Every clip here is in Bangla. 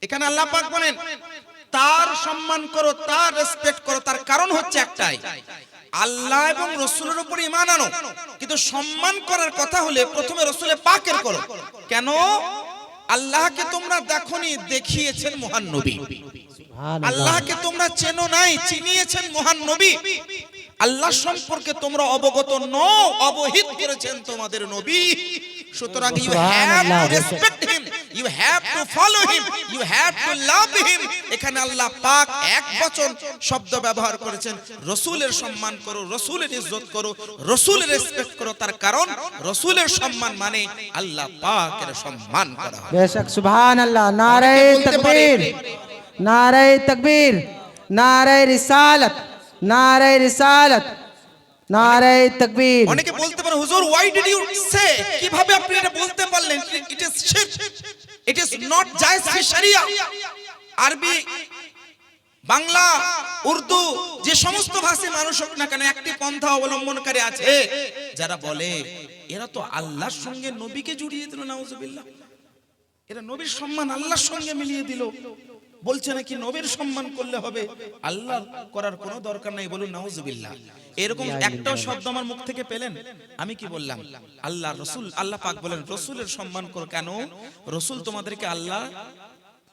এখানে আল্লাহ পাক বলেন তার সম্মান করো, তার রেসপেক্ট করো। তার কারণ হচ্ছে একটাই, আল্লাহ এবং রাসূলের উপর ঈমান আনো। কিন্তু সম্মান করার কথা হলে প্রথমে রাসূলে পাকের করো। কেন? আল্লাহকে তোমরা দেখোনি, দেখিয়েছেন মহান নবী। আল্লাহকে তোমরা চেনো নাই, চিনিয়েছেন মহান নবী। আল্লাহ সম্পর্কে তোমরা অবগত নও, অবহিত করেছেন তোমাদের নবী। সুতরাং you have to respect him, you have to follow him, you have to love him. এখানে আল্লাহ পাক এক বচন শব্দ ব্যবহার করেছেন, রাসূলের সম্মান করো, রাসূলের ইজ্জত করো, রাসূলের রেসপেক্ট করো। তার কারণ রাসূলের সম্মান মানে আল্লাহ পাকের সম্মান করা। বেশক সুবহানাল্লাহ। নারে তাকবীর, নারে তাকবীর, নারে রিসালাত, নারে রিসালাত, নারে তাকবীর। অনেকে বলতে পারে হুজুর why did you say, কিভাবে আপনি এটা বলতে পারলেন? ইট ইজ শিরক, ইট ইজ নট জায়েজ ফি শরিয়া। আরবি, বাংলা, উর্দু যে সমস্ত ভাষী মানুষ হোক না কেন, একটি পন্থা অবলম্বনকারী আছে যারা বলে এরা তো আল্লাহর সঙ্গে নবীকে জড়িয়ে দিল। নাউজুবিল্লাহ, এরা নবীর সম্মান আল্লাহর সঙ্গে মিলিয়ে দিল। বলছে নাকি নবীর সম্মান করলে হবে, আল্লাহ করার কোনো দরকার নাই। বলুন নাউজুবিল্লাহ। এরকম একটাও শব্দ আমার মুখ থেকে পেলেন? আমি কি বললাম? আল্লাহ রাসূল, আল্লাহ পাক বলেন রাসূলের সম্মান করো। কেন? রাসূল তোমাদেরকে আল্লাহ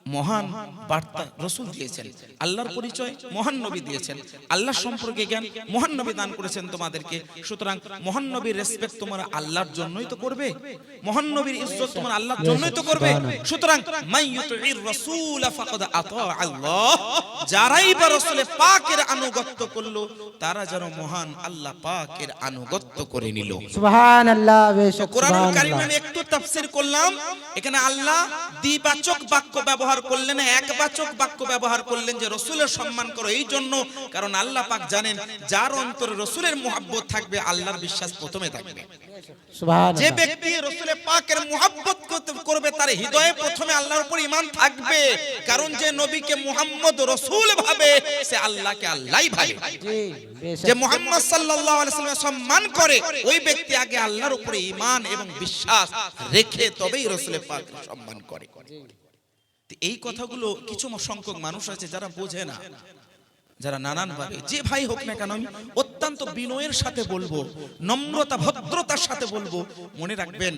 মহান বার্তা রাসূল দিয়েছেন, আল্লাহর পরিচয় মহান নবী দিয়েছেন, আল্লাহ সম্পর্কে জ্ঞান মহান নবী দান করেছেন তোমাদেরকে। সুতরাং মহান নবীর রেসপেক্ট তোমরা আল্লাহর জন্যই তো করবে, মহান নবীর ইজ্জত তোমরা আল্লাহর জন্যই তো করবে। সুতরাং মান ইউতির রাসূল ফাকাদ আতা আল্লাহ, যারাই বা রাসূলে পাকের আনুগত্য করলো তারা যেন মহান আল্লাহ পাকের আনুগত্য করে নিল। সুবহানাল্লাহ। বেশক কোরআনুল কারীমে আমি একটু তাফসীর করলাম। এখানে আল্লাহ দ্বিবাচক বাক্য ব্যবহার করলেন, একবাচক বাক্য ব্যবহার করলেন যে রাসূলের সম্মান করো। এই জন্য কারণ আল্লাহ পাক জানেন যার অন্তরে রাসূলের মুহাব্বত থাকবে আল্লাহর বিশ্বাস প্রথমে থাকবে। সুবহানাল্লাহ। যে ব্যক্তি রাসূলে পাকের মুহাব্বত করবে তার হৃদয়ে প্রথমে আল্লাহর উপর ঈমান থাকবে। কারণ যে নবীকে মুহাম্মদ রাসূল ভাবে সে আল্লাহকে আল্লাহই ভাবে। জি, বেশক। যে মুহাম্মদ সাল্লাল্লাহু আলাইহি ওয়াসাল্লামের সম্মান করে ওই ব্যক্তি আগে আল্লাহর উপরে ঈমান এবং বিশ্বাস রেখে তবেই রাসূলের পাকের সম্মান করে। এই কথাগুলো কিছু সংখ্যক মানুষ আছে যারা বোঝে না, যারা নানান ভাবে, যে ভাই হোক না কেন, আমি অত্যন্ত বিনয়ের সাথে বলবো, নম্রতা ভদ্রতার সাথে বলবো, মনে রাখবেন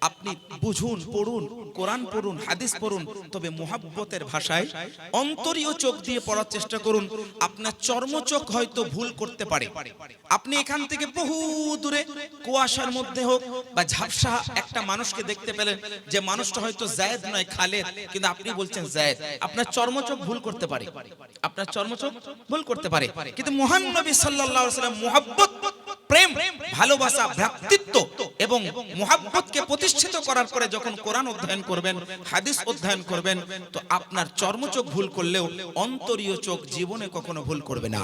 আপনি বুঝুন, পড়ুন, কোরআন পড়ুন, হাদিস পড়ুন, তবে মুহাব্বতের ভাষায় অন্তরীয় চোখ দিয়ে পড়ার চেষ্টা করুন। আপনার চর্মচোখ হয়তো ভুল করতে পারে। আপনি এখান থেকে বহু দূরে কুয়াশার মধ্যে হোক বা ঝাপসা একটা মানুষকে দেখতে পেলেন, যে মানুষটা হয়তো যায়েদ নয় খালেদ, কিন্তু আপনি বলছেন যায়েদ। আপনার চর্মচোখ ভুল করতে পারে, আপনার চর্মচোখ ভুল করতে পারে। কিন্তু মহান নবী সাল্লাল্লাহু আলাইহি ওয়াসাল্লাম মুহাব্বত, প্রেম, ভালোবাসা, ভ্রাতৃত্ব এবং মুহাব্বতকে প্রতিষ্ঠিত করার পরে যখন কোরআন অধ্যয়ন করবেন, হাদিস অধ্যয়ন করবেন, তো আপনার চর্মচোখ ভুল করলেও অন্তরীয় চোখ জীবনে কখনো ভুল করবে না।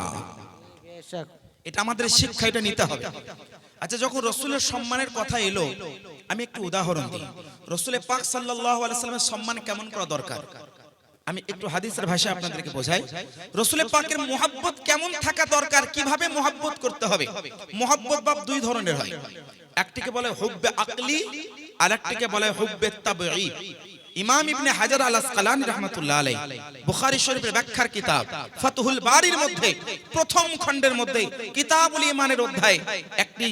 বেশক। এটা আমাদের শিক্ষা, এটা নিতে হবে। আচ্ছা, যখন রাসূলের সম্মানের কথা এলো, আমি একটু উদাহরণ দিই। রাসূলে পাক সাল্লাল্লাহু আলাইহি ওয়াসাল্লামের সম্মান কেমন করা দরকার আমি একটু হাদিসের ভাষায় আপনাদেরকে বোঝাই। রাসূলে পাকের মুহাব্বত কেমন থাকা দরকার, কিভাবে মুহাব্বত করতে হবে। মুহাব্বত বাপ দুই ধরনের হয়, একটিকে বলে হুব্বে আকলি, আর একটিকে বলে হুব্বে তাবঈ। ইমাম ইবনে হাজার আল আসকালানী রাহমাতুল্লাহ আলাইহি বুখারী শরীফের ব্যাখ্যার কিতাব ফাতহুল বারীর মধ্যে প্রথম খণ্ডের মধ্যে কিতাবুল ঈমানের অধ্যায়ে একটি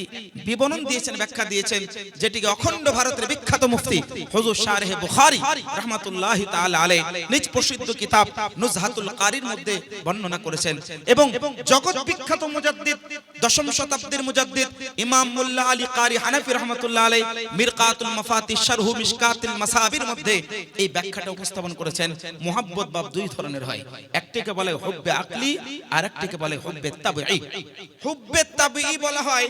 বিবরণ দিয়েছেন, ব্যাখ্যা দিয়েছেন, যেটিকে অখণ্ড ভারতের বিখ্যাত মুফতি হুজুর শারহে বুখারী রাহমাতুল্লাহি তাআলা আলাইহি নিজ প্রসিদ্ধ কিতাব নুজহাতুল কারীর মধ্যে বর্ণনা করেছেন। এবং জগৎ বিখ্যাত মুজাদ্দিদ, দশম শতাব্দীর মুজাদ্দিদ ইমাম মোল্লা আলী কারি হানাফি রাহমাতুল্লাহ আলাইহি মিরকাতুল মাফাতিহ শারহু মিশকাতুল মাসাবির মধ্যে এই ব্যাখ্যাটা উপস্থাপন করেছেন। মুহাব্বত বাব দুই ধরনের হয়, একটিকে বলে হুব্বে আকলি, আর একটিকে বলে হুব্বে তাবঈ। হুব্বে তাবঈ বলা হয়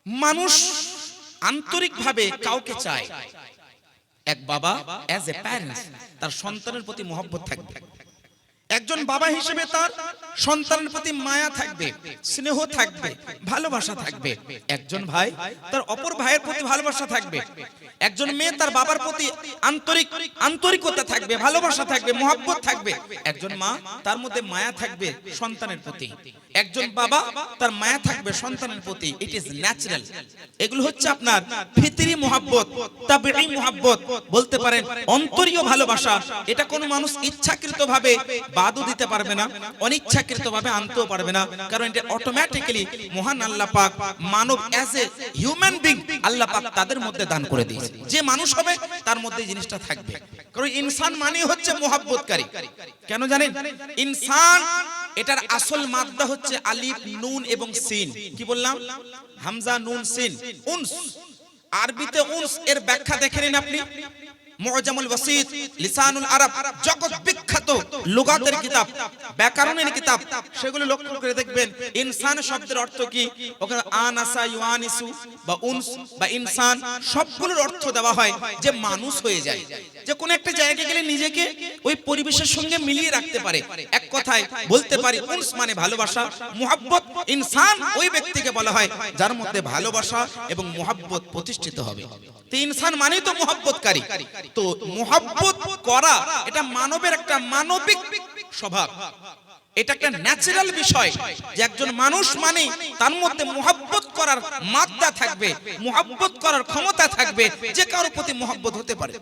মানুষ আন্তরিকভাবে কাউকে চায়। এক বাবা অ্যাজ এ প্যারেন্টস তার সন্তানের প্রতি মুহাব্বত থাকবে। একজন একজন বাবা হিসেবে তার সন্তানের প্রতি মায়া থাকবে, স্নেহ থাকবে, ভালোবাসা থাকবে। একজন ভাই তার অপর ভাইয়ের প্রতি ভালোবাসা থাকবে। একজন মেয়ে তার বাবার প্রতি আন্তরিকতা থাকবে, ভালোবাসা থাকবে, মহব্বত থাকবে। একজন মা তার মধ্যে মায়া থাকবে সন্তানের প্রতি। একজন বাবা তার মায়া থাকবে সন্তানের প্রতি। It is natural. এগুলো হচ্ছে আপনার ফিতরি মহব্বত, তাবিঈ মহব্বত বলতে পারেন, অন্তরীয় ভালোবাসা। এটা কোনো মানুষ ইচ্ছাকৃতভাবে বাদও দিতে পারবে না, অনিচ্ছাকৃতভাবে আনতেও পারবে না, কারণ এটা অটোমেটিক্যালি মহান আল্লাহ পাক মানব অ্যাজ এ হিউম্যান বিং আল্লাহ পাক তাদের মধ্যে দান করে দিয়েছে। যে মানুষ হবে তার মধ্যে এই জিনিসটা থাকবে, কারণ ইনসান মানে হচ্ছে মহব্বতকারী। কেন জানেন? ইনসান এটার আসল মাদ্দা হচ্ছে আলিফ, নুন এবং সিন। কি বললাম? হামজা, নুন, সিন, উনস। আরবিতে উনস এর ব্যাখ্যা দেখে নিন আপনি। মুআজামুল ওয়াসিত, লিসানুল আরব, জগৎ বিখ্যাত লুগাতের কিতাব, ব্যাকরণের কিতাব, সেগুলো লক্ষ্য করে দেখবেন ইনসান শব্দের অর্থ কি। ওখানে আনাসা, ইউআনিসু বা উনস বা ইনসান সবগুলোর অর্থ দেওয়া হয় যে মানুষ হয়ে যায়, যে কোন একটা জায়গায় গেলে নিজেকে ওই পরিবেশের সঙ্গে মিলিয়ে রাখতে পারে। এক কথায় বলতে পারি উনস মানে ভালোবাসা, মুহাব্বত। ইনসান ওই ব্যক্তিকে বলা হয় যার মধ্যে ভালোবাসা এবং মুহাব্বত প্রতিষ্ঠিত হবে। তো ইনসান মানে তো মুহাব্বতকারী। তো মুহাব্বত করা এটা মানবের একটা মানবিক স্বভাব, এটা একটা ন্যাচারাল বিষয় যে একজন মানুষ মানে তার মধ্যে মুহাব্বত করার মাত্রা থাকবে, মুহাব্বত করার ক্ষমতা থাকবে। যে কারোর প্রতি মুহাব্বত হতে পারে।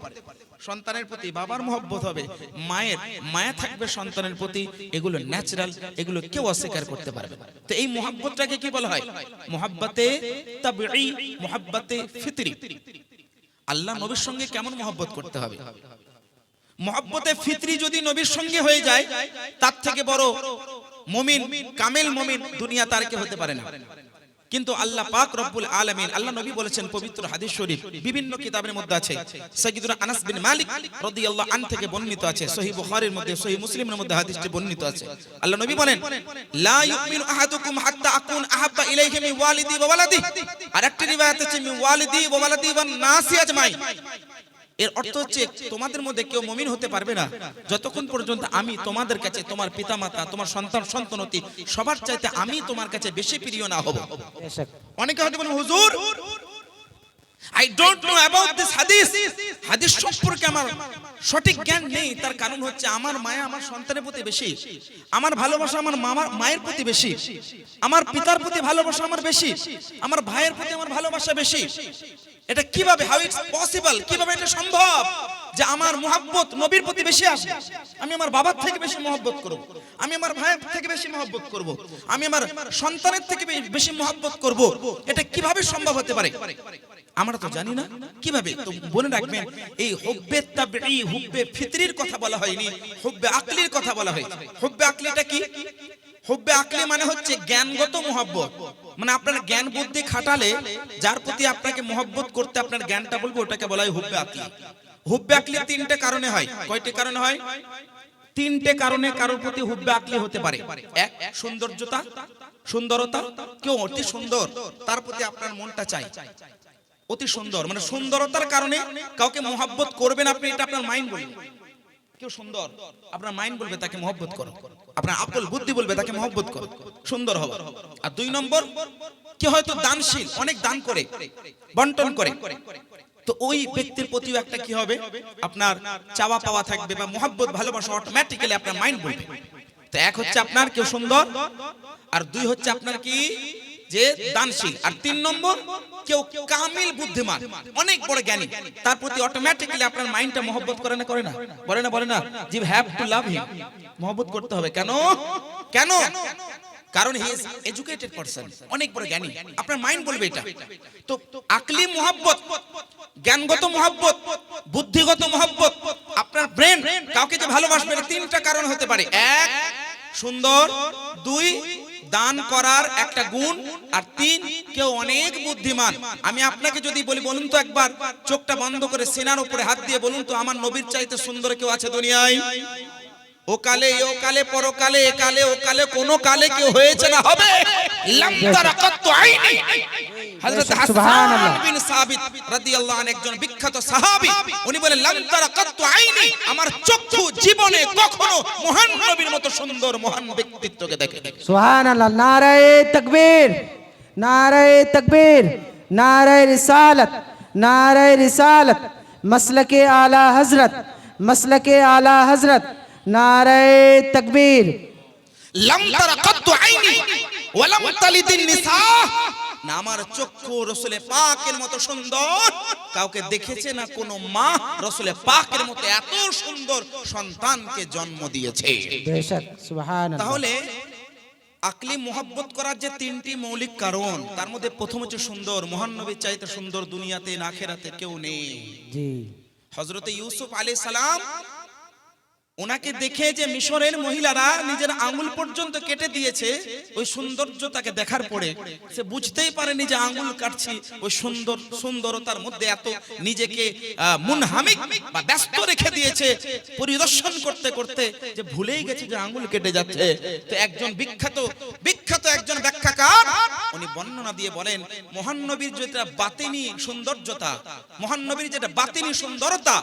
সন্তানের প্রতি বাবার মুহাব্বত হবে, মায়ের মায়া থাকবে সন্তানের প্রতি। এগুলো ন্যাচারাল, এগুলো কেউ অস্বীকার করতে পারবে না। তো এই মুহাব্বতটাকে কি বলা হয়? মুহাব্বতে তাবিঈ, মুহাব্বতে ফিতরি। আল্লাহ নবীর সঙ্গে কেমন মহব্বত করতে হবে? মহব্বতে ফিতরি যদি নবীর সঙ্গে হয়ে যায়, তার থেকে বড় মুমিন, কামেল মুমিন দুনিয়া তার কে হতে পারে না। কিন্তু আল্লাহ পাক রব্বুল আলামিন, আল্লাহ নবী বলেছেন পবিত্র হাদিস শরীফ, বিভিন্ন কিতাবের মধ্যে আছে। সাইয়্যিদুনা আনাস বিন মালিক রাদিয়াল্লাহু আনহু থেকে বর্ণিত আছে, সহিহ বুখারীর মধ্যে, সহিহ মুসলিমের মধ্যে হাদিসটি বর্ণিত আছে। আল্লাহ নবী বলেন, লা ইউমিনু আহাদুকুম হাত্তা আকুন আহাব্বা ইলাইহি মিন ওয়ালিদি ওয়া ওয়ালাদি। আরেকটি রিওয়ায়াত আছে মিন ওয়ালিদি ওয়া ওয়ালাদি ওয়ান নাসি আজমাইন। এর অর্থ হচ্ছে তোমাদের মধ্যে কেউ মুমিন হতে পারবে না যতক্ষণ পর্যন্ত আমি তোমাদের কাছে, তোমার পিতামাতা, তোমার সন্তান সন্ততি সবার চাইতে আমি তোমার কাছে বেশি প্রিয় না হব। অনেকে হয়তো বলেন, হুজুর I don't know about this hadith. হাদিস সম্পর্কে আমার সঠিক জ্ঞান নেই। তার কারণ হচ্ছে আমার মায়া আমার সন্তানের প্রতি বেশি, আমার ভালোবাসা আমার মায়ের প্রতি বেশি, আমার পিতার প্রতি ভালোবাসা আমার বেশি, আমার ভাইয়ের প্রতি আমার ভালোবাসা বেশি। এটা কিভাবে, হাউ ইটস পসিবল, কিভাবে এটা সম্ভব যে আমার মুহাব্বত নবীর প্রতি বেশি আসে? আমি আমার বাবার থেকে বেশি মুহাব্বত করব, আমি আমার ভাইয়ের থেকে বেশি মুহাব্বত করব, আমি আমার সন্তানের থেকে বেশি মুহাব্বত করব। এটা কিভাবে সম্ভব হতে পারে? আমরা তো জানি না কিভাবে। তো মনে রাখবেন, এই হুব্বে তাবিঈ, হুব্বে ফিতরির কথা বলা হয়নি, হুব্বে আকলির কথা বলা হয়েছে। হুব্বে আকলিটা কি? হুব্বে আকলি মানে হচ্ছে জ্ঞানগত মুহাব্বত, মানে আপনার জ্ঞান বুদ্ধি খাটালে যার প্রতি আপনাকে মুহাব্বত করতে আপনার জ্ঞানটা বলবো, ওটাকে বলা হয় হুব্বে আকলি। হুব্বে আকলি তিনটে কারণে হয়। কয়টি কারণে হয়? তিনটে কারণে কারোর প্রতি হুব্বে আকলি হতে পারে। এক, সৌন্দর্যতা, সুন্দরতা। কেউ অতি সুন্দর, তার প্রতি আপনার মনটা চাই, অতি সুন্দর, মানে সুন্দরতার কারণে কাউকে মুহাব্বত করবেন আপনি, এটা আপনার মাইন্ড বলবে। কেউ সুন্দর, আপনার মাইন্ড বলবে তাকে মুহাব্বত করো, আপনার আকল বুদ্ধি বলবে তাকে মুহাব্বত করো, সুন্দর হবে। আর দুই নম্বর, কেউ হয়তো দানশীল, অনেক দান করে, বন্টন করে, তো ওই ব্যক্তির প্রতিও একটা কি হবে, আপনার চাওয়া পাওয়া থাকবে বা মুহাব্বত ভালোবাসা অটোমেটিক্যালি আপনার মাইন্ড বলবে। তো এক হচ্ছে আপনার কেউ সুন্দর, আর দুই হচ্ছে আপনার কি, যে দানশীল, আর তিন নম্বর কেউ কামিল বুদ্ধিমান, অনেক বড় জ্ঞানী, তার প্রতি অটোমেটিক্যালি আপনার মাইন্ডটা মহব্বত করে না, করে না, বলে না, বলে না, you have to love him, মহব্বত করতে হবে। কেন? কেন? কারণ হি ইজ এডুকেটেড পারসন, অনেক বড় জ্ঞানী, আপনার মাইন্ড বলবে এটা। তো আকলি মুহাব্বত, জ্ঞানগত মুহাব্বত, বুদ্ধিগত মুহাব্বত, আপনার ব্রেন কাউকে যে ভালোবাসবে, তিনটা কারণ হতে পারে। এক, সুন্দর, দুই, দান করার একটা গুণ, আর তিন, কেউ অনেক বুদ্ধিমান। আমি আপনাকে যদি বলি, বলুন তো একবার চোখটা বন্ধ করে সিনার উপরে হাত দিয়ে বলুন তো, আমার নবীর চাইতে সুন্দর কেউ আছে দুনিয়ায়? ও কালে, ও কালে, পরকালে, এ কালে, ও কালে, কোন কালে কেউ হয়েছে না হবে? লাম তারাকাতু আইনি। হযরত হাসান বিন সাবিত রাদিয়াল্লাহু আনহু একজন বিখ্যাত সাহাবী, উনি বলেন, লাম তারাকাতু আইনি, আমার চক্ষু জীবনে কখনো মহান নবীর মতো সুন্দর মহান ব্যক্তিত্বকে দেখেনি। सुभान अल्लाह नारे तकबीर नारे तकबीर नारे रिसालत मसलके आला हजरत नारे तकबीर লাম তারা কত্তু আইনি ওয়া লাম তালিদিন নিসা, না আমার চক্ষু রাসূলে পাকের মতো সুন্দর কাউকে দেখেছে, না কোনো মা রাসূলে পাকের মতো এত সুন্দর সন্তানকে জন্ম দিয়েছে। बेशक सुभान अल्लाह তাহলে আকলি মোহাব্বত করার যে তিনটি মৌলিক কারণ, তার মধ্যে প্রথম হচ্ছে সুন্দর। মহান নবীর চাইতে সুন্দর দুনিয়াতে না আখিরাতে কেউ নেই। जी হযরতে ইউসুফ আলাইহিস সালাম ওনাকে দেখে যে মিশরের মহিলারা নিজের আঙ্গুল পর্যন্ত কেটে দিয়েছে, ওই সৌন্দর্য তাকে দেখার পরে সে বুঝতেই পারেনি যে আঙ্গুল কাটছি, ওই সুন্দরতার মধ্যে এত নিজেকে মুনহামিক বা ব্যস্ত রেখে দিয়েছে পরিদর্শন করতে করতে, যে ভুলেই গেছে যে আঙ্গুল কেটে যাচ্ছে। তো একজন বিখ্যাত একজন ব্যাখ্যাকার উনি বর্ণনা দিয়ে বলেন, মহান নবীর যেটা বাতিনি সৌন্দর্যতা, মহান নবীর যেটা বাতিনি সুন্দরতা,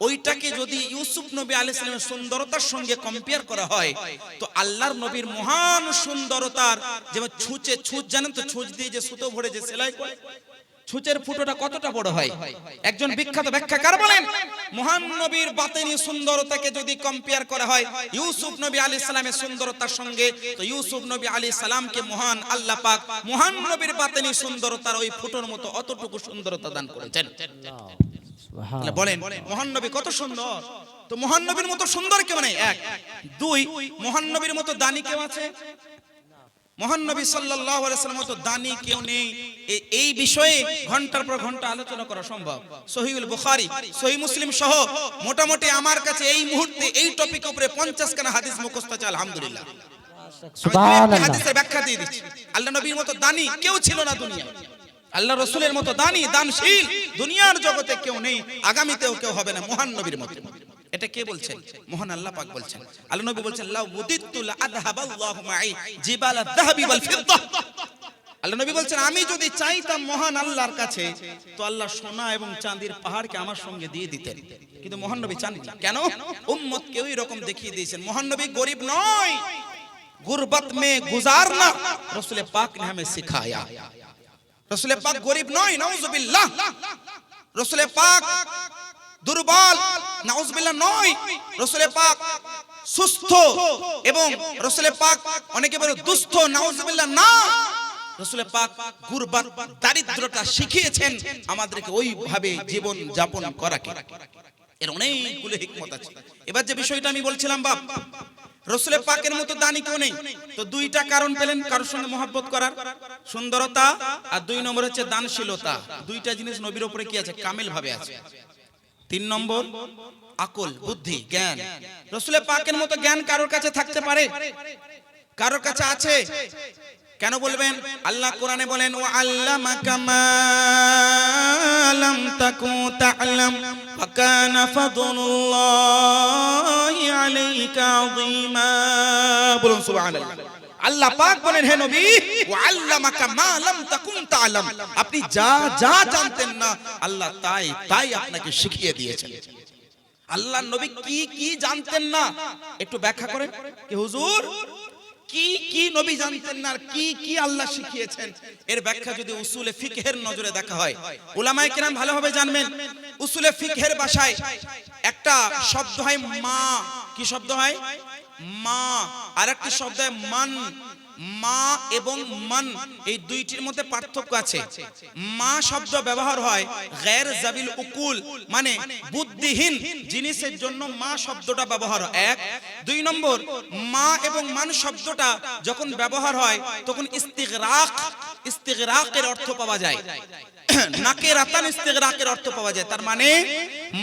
ওইটাকে যদি ইউসুফ নবী আলাইহিস সালামের সুন্দরতার সঙ্গে কম্পেয়ার করা হয়, তো আল্লাহর নবীর মহান সুন্দরতার, যেমন ছুঁচ জানেন তো, ছুঁচ দিয়ে যে সুতো ভরে যে সেলাই করে, ছুঁচের ফুটোটা কতটা বড় হয়। একজন বিখ্যাত ব্যাখ্যাকার বলেন, মহান নবীর বাতিনি সুন্দরতাকে যদি কম্পেয়ার করা হয় ইউসুফ নবী আলাইহিস সালামের সুন্দরতার সঙ্গে, তো ইউসুফ নবী আলাইহিস সালামকে মহান আল্লাহ পাক মহান নবীর বাতিনি সুন্দরতার ওই ফুটোর মতো অতটুকু সুন্দরতা দান করেছেন। তাহলে বলেন মহান নবী কত সুন্দর, তো মহান নবীর মতো সুন্দর কেউ নেই। এক, দুই, মহান নবীর মতো দানি কেউ আছে? মহান নবী সাল্লাল্লাহু আলাইহি ওয়াসাল্লামের মতো দানি কেউ নেই। এই বিষয়ে ঘন্টার পর ঘন্টা আলোচনা করা সম্ভব। সহিহুল বুখারী, সহিহ মুসলিম সহ মোটামুটি আমার কাছে এই মুহূর্তে এই টপিক উপরে 50 খানা হাদিস মুখস্থ আছে আলহামদুলিল্লাহ। सुभान अल्लाह হাদিসের ব্যাখ্যা দিয়ে দিচ্ছি। আল্লাহ নবীর মতো দানি কেউ ছিল না দুনিয়ায়, আল্লাহ রাসূলের মতো দানশীল দুনিয়ার জগতে কেউ নেই, আগামীতেও কেউ হবে না মহান নবীর মতো। এটা কে বলছেন? মহান আল্লাহ পাক বলছেন। আল্লাহ নবী বলছেন, লা উদিতু লা আযহাবাল্লাহু মাই জিবাল আয-যাহাবি ওয়াল ফিদ্দা। আল্লাহ নবী বলছেন, আমি যদি চাইতাম মহান আল্লাহর কাছে, তো আল্লাহ সোনা এবং চাঁদির পাহাড়কে আমার সঙ্গে দিয়ে দিতেন, কিন্তু মহান নবী চান না। কেন? উম্মত কেউ এরকম দেখিয়ে দিয়েছেন, মহান নবী গরিব নয়, गुरबत में गुजारना रसूल पाक ने हमें सिखाया। रसूल पाक गरीब नয়, नाउजुबिल्लाह। रसूल पाक দুর্বল, নাউজুবিল্লাহ নয়। রসুল পাক সুস্থ এবং রসুল পাক অনেকে বলে দুস্থ, নাউজুবিল্লাহ না। রসুল পাক গুরবাত, দারিদ্রতা শিখিয়েছেন আমাদেরকে ওইভাবে জীবন যাপন করাকে। এর অনেকগুলো হিকমত আছে। এবার যে বিষয়টা আমি বলছিলাম, বাপ রসুল পাকের মতো দানি কেউ নেই। তো দুইটা কারণ পেলেন কারোর সঙ্গে মহব্বত করার, সুন্দরতা, আর দুই নম্বর হচ্ছে দানশীলতা। দুইটা জিনিস নবীর উপরে কি আছে? কামেল ভাবে আছে। তিন নম্বর আকল, বুদ্ধি, জ্ঞান। রসুল পাকের মতো জ্ঞান কারোর কাছে থাকতে পারে? কারোর কাছে আছে? কেন বলবেন? আল্লাহ কোরআনে বলেন, ওয়া আল্লামাকা মা লাম তাকুন তা'লাম ওয়া কানা ফাদলুল্লাহি আলাইকা আযীমা। বলুন সুবহানাল্লাহ। আল্লাহ পাক বলেন, হে নবী, ওয়া আল্লামাকা মা লাম তাকুন তা'লাম, আপনি যা যা জানতেন না আল্লাহ তাই আপনাকে শিখিয়ে দিয়েছেন। আল্লাহ নবী কি কি জানতেন না একটু ব্যাখ্যা করেন কি হুজুর? কি কি নবী জানতেন না, কি কি আল্লাহ শিখিয়েছেন? এর ব্যাখ্যা যদি উসুলে ফিকহের নজরে দেখা হয়, উলামায়ে কেরাম ভালোভাবে জানবেন। উসুলে ফিকহের ভাষায় একটা শব্দ হয় মা। কি শব্দ হয়? মা। আর একটা শব্দ হয় মান। মা এবং মান, এই দুইটির মধ্যে পার্থক্য আছে। মা শব্দ ব্যবহার হয় গায়র জাবিল উকুল, মানে বুদ্ধিহীন জিনিসের জন্য মা শব্দটা ব্যবহার হয়। এক। দুই নম্বর, মা এবং মান শব্দটা যখন ব্যবহার হয় তখন ইস্তিগরাকের অর্থ পাওয়া যায়, নাকেরাতান ইস্তিগরাকের অর্থ পাওয়া যায়। তার মানে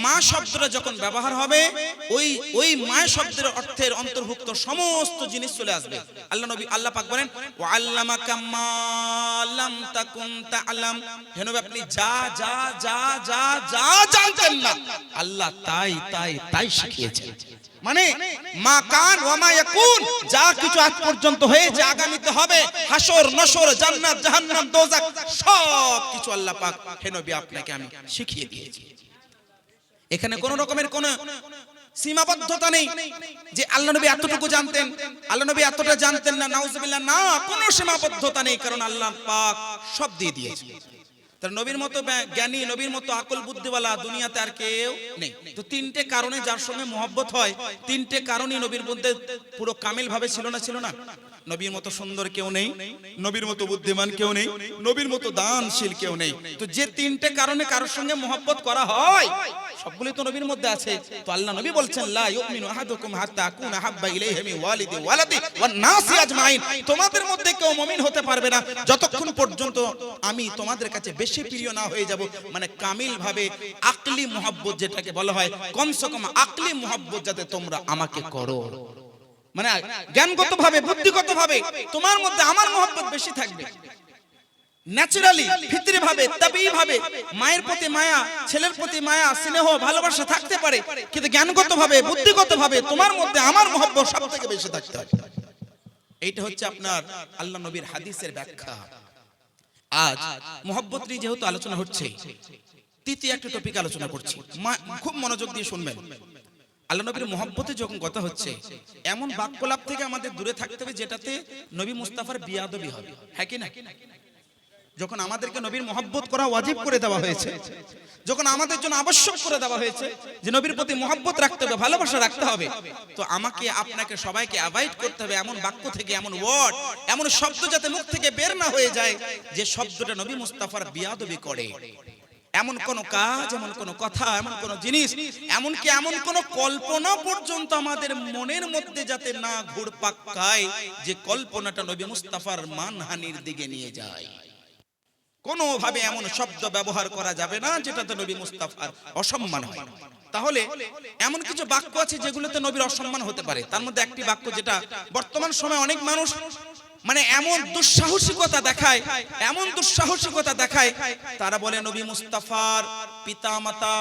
মা শব্দটা যখন ব্যবহার হবে ওই মা শব্দের অর্থের অন্তর্ভুক্ত সমস্ত জিনিস চলে আসবে। আল্লাহ পাক বলেন, ওয়া আল্লামাকা মা লাম তাকুন তা'লাম, হে নবী আপনি যা যা যা যা যা জানতেন না আল্লাহ তাই শিখিয়েছেন। মানে মা কান ওয়া মা ইয়াকুন, যা কিছু আজ পর্যন্ত হয়েছে, আগামীতে হবে, হাসর নসর, জান্নাত জাহান্নাম দোজখ, সব কিছু আল্লাহ পাক হে নবী আপনাকে আমি শিখিয়ে দিয়েছি। এখানে কোন রকমের কোন সীমাবদ্ধতা নেই যে আল্লাহ নবী এতটুকু জানতেন, আল্লাহ নবী এতটা জানতেন না, নাউজুবিল্লাহ, না, কোনো সীমাবদ্ধতা নেই, কারণ আল্লাহ পাক সব দিয়ে দিয়েছে। তার নবীর মতো জ্ঞানী, নবীর মতো আকল বুদ্ধিওয়ালা দুনিয়াতে আর কেউ নেই। তো তিনটে কারণে যার সঙ্গে মহব্বত হয়, তিনটে কারণই নবীর মধ্যে পুরো কামিল ভাবে ছিল না, ছিল না? নবীর মতো সুন্দর কেউ নেই, নবীর মতো বুদ্ধিমান কেউ নেই, নবীর মতো দানশীল কেউ নেই। তো যে তিনটে কারণে কারোর সঙ্গে মহব্বত করা হয়, সবগুলোই তো নবীর মধ্যে আছে। তো আল্লাহ নবী বলছেন, লা ইউমিনু আহাদুকুম হাত্তা আকুনা হাব্বা ইলাইহি মিন ওয়ালিদি ওয়ালাদি ওয়ান নাসি আজমাইন। তোমাদের মধ্যে কেউ মুমিন হতে পারবে না যতক্ষণ পর্যন্ত আমি তোমাদের কাছে বেশি প্রিয় না হয়ে যাব। মানে কামিল ভাবে আকলি মহব্বত যেটাকে বলা হয়, কমসে কম আকলি মহব্বত যাতে তোমরা আমাকে করো, মানে জ্ঞানগত ভাবে, বুদ্ধিগত ভাবে তোমার মধ্যে আমার মহব্বত বেশি থাকবে। ন্যাচারালি, ফিতরি ভাবে, তাবিঈ ভাবে মায়ের প্রতি মায়া, ছেলের প্রতি মায়া, স্নেহ, ভালোবাসা থাকতে পারে, কিন্তু জ্ঞানগত ভাবে, বুদ্ধিগত ভাবে তোমার মধ্যে আমার মহব্বত সবথেকে বেশি থাকতে হবে। এইটা হচ্ছে আপনার আল্লাহ নবীর হাদিসের ব্যাখ্যা। আজ মহব্বত নিয়ে যেহেতু আলোচনা হচ্ছে, তৃতীয় একটা টপিক আলোচনা করছি, খুব মনোযোগ দিয়ে শুনবেন। আল্লাহ নবীর মহব্বতে যখন কথা হচ্ছে, এমন বাক্যলাপ থেকে আমাদের দূরে থাকতে হবে যেটাতে নবী মুস্তাফার বিয়াদবি হবে, হ্যাঁ কি না? যখন আমাদেরকে নবীর মহব্বত করা ওয়াজিব করে দেওয়া হয়েছে, যখন আমাদের জন্য আবশ্যক করে দেওয়া হয়েছে যে নবীর প্রতি মহব্বত রাখতে হবে, ভালোবাসা রাখতে হবে, তো আমাকে, আপনাকে, সবাইকে অ্যাভয়েড করতে হবে এমন বাক্য থেকে, এমন ওয়ার্ড, এমন শব্দ যাতে মুখ থেকে বের না হয়ে যায় যে শব্দটা নবী মুস্তাফার বিয়াদবি করে। এমন কোন কাজ, এমন কোন কথা, এমন কোন জিনিস, এমনকি এমন কোন কল্পনা পর্যন্ত আমাদের মনের মধ্যে যাতে না ঘুরপাক খায় যে কল্পনাটা নবী মুস্তাফার মানহানির দিকে নিয়ে যায়। কোনোভাবে এমন শব্দ ব্যবহার করা যাবে না যেটাতে নবী মুস্তাফার অসম্মান হয়। তাহলে এমন কিছু বাক্য আছে যেগুলোতে নবীর অসম্মান হতে পারে। তার মধ্যে একটি বাক্য যেটা বর্তমান সময়ে অনেক মানুষ মানে এমন দুঃসাহসিকতা দেখায়, এমন দুঃসাহসিকতা দেখায়, তারা বলে নবী মুস্তাফার পিতামাতা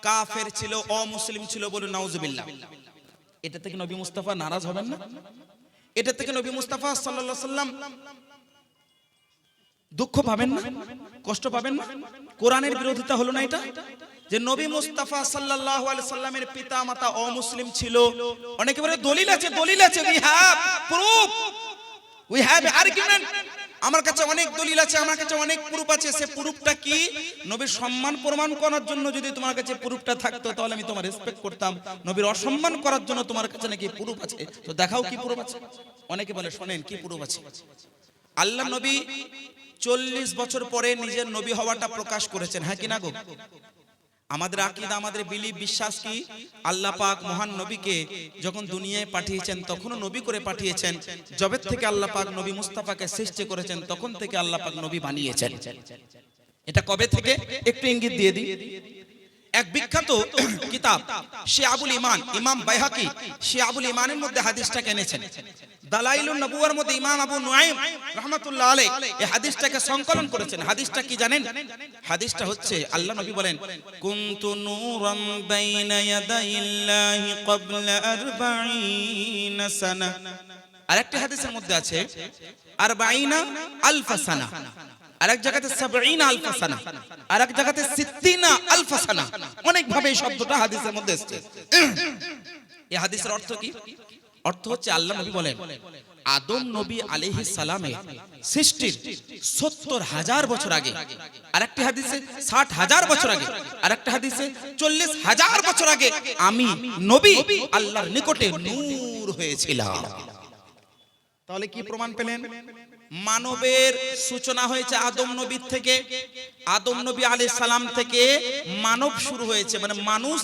কাফের ছিল, অমুসলিম ছিল বলে নাউজুবিল্লাহ। এটা থেকে নবী মুস্তাফা নারাজ হবেন না? এটা থেকে নবী মুস্তাফা সাল্লাল্লাহু আলাইহি সাল্লাম দুঃখ পাবেন না, কষ্ট পাবেন না? কোরআনের বিরোধিতা হলো না এটা? যে নবী মুস্তাফা সাল্লাল্লাহু আলাইহি সাল্লামের পিতামাতা অমুসলিম ছিল। অনেকে বলে দলিল আছে, দলিল আছে, we have proof, we have argument. আমার কাছে অনেক দলিল আছে, আমার কাছে অনেক প্রুফ আছে। সে প্রুফটা কি? নবীর সম্মান প্রমাণ করার জন্য যদি তোমার কাছে প্রুফটা থাকতো তাহলে আমি তোমার রেসপেক্ট করতাম। নবীর অসম্মান করার জন্য তোমার কাছে নাকি প্রুফ আছে, তো দেখাও কি প্রুফ আছে। অনেকে বলে শোনেন কি প্রুফ আছে। আল্লাহ নবী 40 বছর পরে নিজের নবী হওয়াটা প্রকাশ করেছেন, হ্যাঁ কি না গো? আমাদের আকীদা, আমাদের বিলিফ, বিশ্বাস কি? আল্লাহ পাক মহান নবীকে যখন দুনিয়ায় পাঠিয়েছেন তখনও নবী করে পাঠিয়েছেন। যবে থেকে আল্লাহ পাক নবী মুস্তাফাকে সৃষ্টি করেছেন তখন থেকে আল্লাহ পাক নবী বানিয়েছেন। এটা কবে থেকে একটু ইঙ্গিত দিয়ে দিই। এক বিখ্যাত কিতাব শিআবুল ঈমান, ইমাম বাইহাকি শিআবুল ঈমানের মধ্যে হাদিসটাকে এনেছেন। দালাইলুন নবুওয়ার মধ্যে ইমাম আবু নুআইম রাহমাতুল্লাহ আলাইহি এই হাদিসটাকে সংকলন করেছেন। হাদিসটা কি জানেন? হাদিসটা হচ্ছে আল্লাহ নবী বলেন, কুনতু নূরাম বাইনা ইয়াদাইল্লাহি ক্বাবলা 40 সানা। আরেকটা হাদিসের মধ্যে আছে 40 আলফ সানা, আরেক জায়গাতে 70 আলফ সানা, আরেক জায়গাতে 60 আলফ সানা। অনেক ভাবে এই শব্দটা হাদিসের মধ্যে এসেছে। এই হাদিসের অর্থ কি? অর্থ হচ্ছে আল্লাহ নবী বলেন আদম নবী আলাইহিস সালামের সৃষ্টির 70,000 বছর আগে, আরেকটি হাদিসে 60,000 বছর আগে, আরেকটা হাদিসে 40,000 বছর আগে আমি নবী আল্লাহর নিকটে নূর হয়েছিলাম। তাহলে কি প্রমাণ পেলেন? মানবের সূচনা হয়েছে আদম নবীর থেকে। আদম নবী আলাইহিস সালাম থেকে মানব শুরু হয়েছে, মানে মানুষ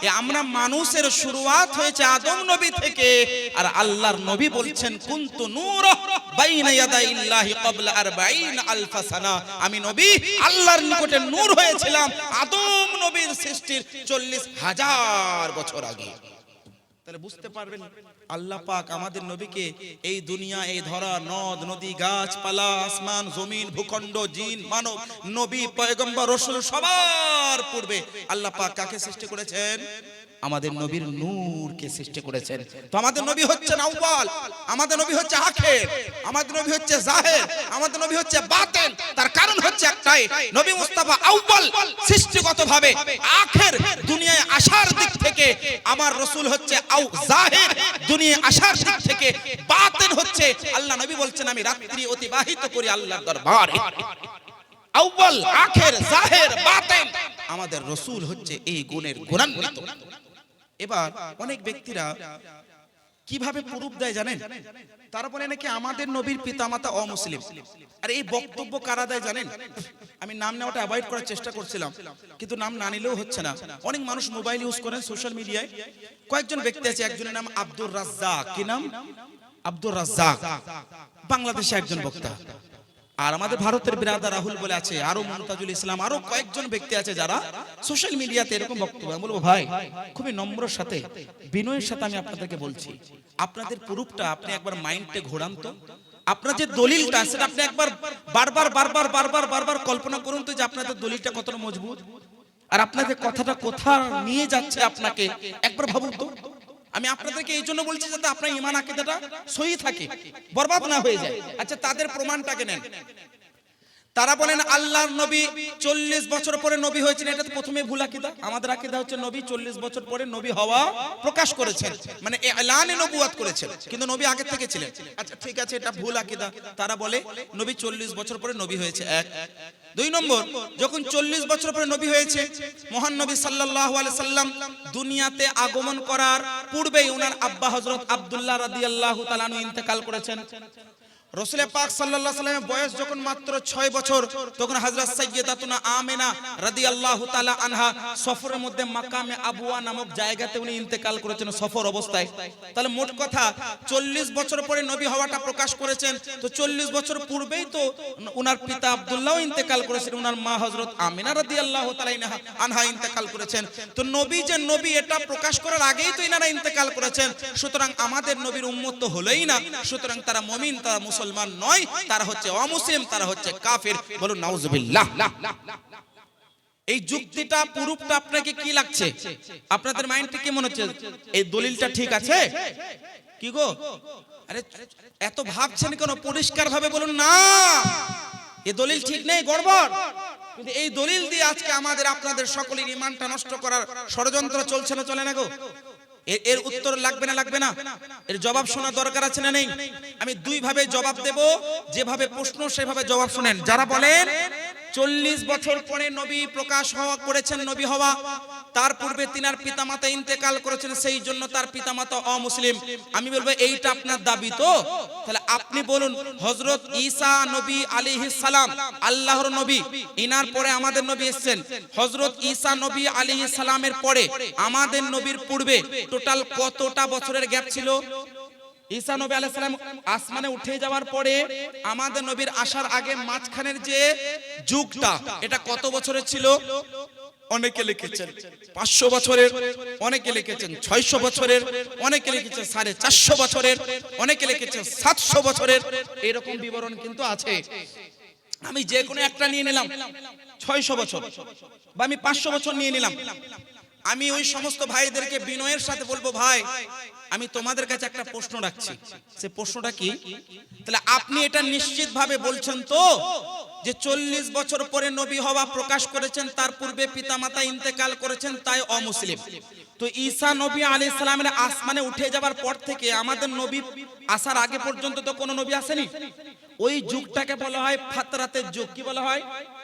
যে আমরা মানুষের শুরুয়াত হয়েছে আদম নবী থেকে। আর আল্লাহর নবী বলছেন কুনতু নূরা বাইনা ইয়াদাইল্লাহি ক্বাবলা 40 আলফ সানা, আমি নবী আল্লাহর নিকটে নূর হয়েছিলাম আদম নবীর সৃষ্টির 40,000 বছর আগে। তাহলে বুঝতে পারবেন আল্লাহ পাক আমাদের নবীকে এই দুনিয়া, এই ধরা, নদ নদী, গাছপালা, আসমান জমিন, ভূখণ্ড, জিন, মানব, নবী, পয়গম্বর, রাসূল সবার পূর্বে আল্লাহ পাক কাকে সৃষ্টি করেছেন? আমাদের নবীর নূরকে সৃষ্টি করেছেন। তো আমাদের নবী হচ্ছেন আউয়াল, আমাদের নবী হচ্ছে আখির, আমাদের নবী হচ্ছে জাহির, আমাদের নবী হচ্ছে বাতিন। তার কারণ হচ্ছে একটাই, নবী মুস্তাফা আউয়াল সৃষ্টিগতভাবে, আখির দুনিয়ায় আসার দিক থেকে আমার রাসূল হচ্ছে জাহির দুনিয়ায় আসার দিক থেকে, বাতিন হচ্ছে আল্লাহ নবী বলছেন আমি রাত্রি অতিবাহিত করি আল্লাহর দরবারে। আউয়াল, আখির, জাহির, বাতিন, আমাদের রাসূল হচ্ছে এই গুণের গুণান্বিত। এবার অনেক ব্যক্তিরা কিভাবে প্রুফ দেয় জানেন? তারা বলে নাকি আমাদের নবীর পিতামাতা অমুসলিম। আর এই বক্তব্য কারা দেয় জানেন? আমি নাম নেওয়াটা অ্যাভয়েড করার চেষ্টা করছিলাম, কিন্তু নাম না নিলেও হচ্ছে না। অনেক মানুষ মোবাইল ইউজ করেন, সোশ্যাল মিডিয়ায় কয়েকজন ব্যক্তি আছে, একজনের নাম আব্দুর রাজ্জাক। কি নাম? আব্দুর রাজ্জাক, বাংলাদেশে একজন বক্তা। আর আমাদের ভারতের বিরাদা রাহুল বলে আছে, আরো মুমতাজুল ইসলাম, আরো কয়েকজন ব্যক্তি আছে যারা সোশ্যাল মিডিয়াতে এরকম বক্তব্য। আমি বলবো ভাই, খুবই নম্রের সাথে বিনয়ের সাথে আমি আপনাদেরকে বলছি, আপনাদের প্রুফটা আপনি একবার মাইন্ডে ঘোরান তো। আপনার যে দলিলটা সেটা আপনি একবার বারবার কল্পনা করুন তো, যে আপনাদের দলিলটা কতটা মজবুত, আর আপনাদের কথাটা কোথা নিয়ে যাচ্ছে আপনাকে একবার ভাবুন তো। আমি আপনাদেরকে এই জন্য বলছি যাতে আপনার ঈমান আকীদাটা সহি থাকে, বরবাদ না হয়ে যায়। আচ্ছা, তাদের প্রমাণটাকে নেন। তারা বলেন আল্লাহর নবী 40 বছর পরে নবী হয়েছেন। এটা তো প্রথমে ভুল আকীদা। আমাদের আকীদা হচ্ছে নবী 40 বছর পরে নবী হওয়া প্রকাশ করেছেন, মানে এলানে নবুয়ত করেছেন, কিন্তু নবী আগে থেকে ছিলেন। আচ্ছা ঠিক আছে, এটা ভুল আকীদা। তারা বলে নবী 40 বছর পরে নবী হয়েছে, এক। দুই নম্বর, যখন 40 বছর পরে নবী হয়েছে, মহান নবী সাল্লাল্লাহু আলাইহি সাল্লাম দুনিয়াতে আগমন করার পূর্বেই ওনার আব্বা হযরত আব্দুল্লাহ রাদিয়াল্লাহু তাআলা আনহু ইন্তেকাল করেছেন। রাসূল পাক সাল্লাল্লাহু আলাইহি ওয়াসাল্লামের বয়স যখন মাত্র 6 বছর, তখন হযরত সাইয়্যিদাতুনা আমিনা রাদিয়াল্লাহু তাআলা আনহা সফরের মধ্যে মাকামে আবুয়া নামক জায়গাতে উনি ইন্তেকাল করেছেন সফর অবস্থায়। তাহলে মোট কথা 40 বছর পরে নবী হওয়াটা প্রকাশ করেছেন। তো 40 বছর পূর্বেই তো ওনার পিতা আব্দুল্লাহও ইন্তেকাল করেছেন, ওনার মা হযরত আমিনা রাদিয়াল্লাহু তাআলা আনহা ইন্তেকাল করেছেন। তো নবী যে নবী এটা প্রকাশ করার আগেই তো ইনারা ইন্তেকাল করেছেন, সুতরাং আমাদের নবীর উম্মত তো হলোই না। সুতরাং তারা মুমিন, তারা মুসলমান নয়, তারা হচ্ছে অমুসলিম, তারা হচ্ছে কাফির। বলুন নাউজুবিল্লাহ। এই যুক্তিটা প্রুফটা আপনাকে কি লাগছে? আপনাদের মাইন্ডে কি মনে হচ্ছে এই দলিলটা ঠিক আছে? কি গো, আরে এত ভাবছেন কেন? পরিষ্কার ভাবে বলুন না, এই দলিল ঠিক নেই, গড়বড়। কিন্তু এই দলিল দিয়ে আজকে আমাদের আপনাদের সকলের ঈমানটা নষ্ট করার ষড়যন্ত্র চলছে না, চলে না গো? এর উত্তর লাগবে না, লাগবে না? এর জবাব শোনা দরকার আছে না নেই? আমি দুই ভাবে জবাব দেব, যেভাবে প্রশ্ন সেভাবে জবাব শুনেন। যারা বলেন 40 বছর পরে নবী প্রকাশ হওয়া করেছেন, নবী হওয়া, তার পূর্বে তিনার পিতামাতা ইন্তেকাল করেছেন, সেই জন্য তার পিতামাতা অমুসলিম, আমি বলবো এইটা আপনার দাবি তো? তাহলে আপনি বলুন, হযরত ঈসা নবী আলাইহিস সালাম আল্লাহর নবী, ইনার পরে আমাদের নবী এসেছেন। হযরত ঈসা নবী আলাইহিস সালামের পরে আমাদের নবীর পূর্বে টোটাল কতটা বছরের গ্যাপ ছিল? ঈসা নবী আলাইহিস সালাম আসমানে উঠে যাওয়ার পরে আমাদের নবীর আসার আগে মাঝখানের যে যুগটা, এটা কত বছরের ছিল? অনেকে লিখেছেন 500 বছরের, অনেকে লিখেছেন 600 বছরের, অনেকে লিখেছেন 450 বছরের, অনেকে লিখেছেন 700 বছরের, এরকম বিবরণ কিন্তু আছে। আমি যে কোনো একটা নিয়ে নিলাম 600 বছর, বা আমি 500 বছর নিয়ে নিলাম। আমি ওই সমস্ত ভাইদেরকে বিনয়ের সাথে বলবো, ভাই আমি তোমাদের কাছে একটা প্রশ্ন রাখছি। সে প্রশ্নটা কি? তাহলে আপনি এটা নিশ্চিত ভাবে বলছেন তো যে 40 বছর পরে নবী হওয়া প্রকাশ করেছেন, তার পূর্বে পিতামাতা ইন্তেকাল করেছেন, তাই অমুসলিম। তো ঈসা নবী আলাইহিস সালামের আসমানে উঠে যাবার পর থেকে আমাদের নবী আসার আগে পর্যন্ত তো কোনো নবী আসেনি। ওই যুগটাকে বলা হয় ফাতরাতের যুগ। কি বলা হয়?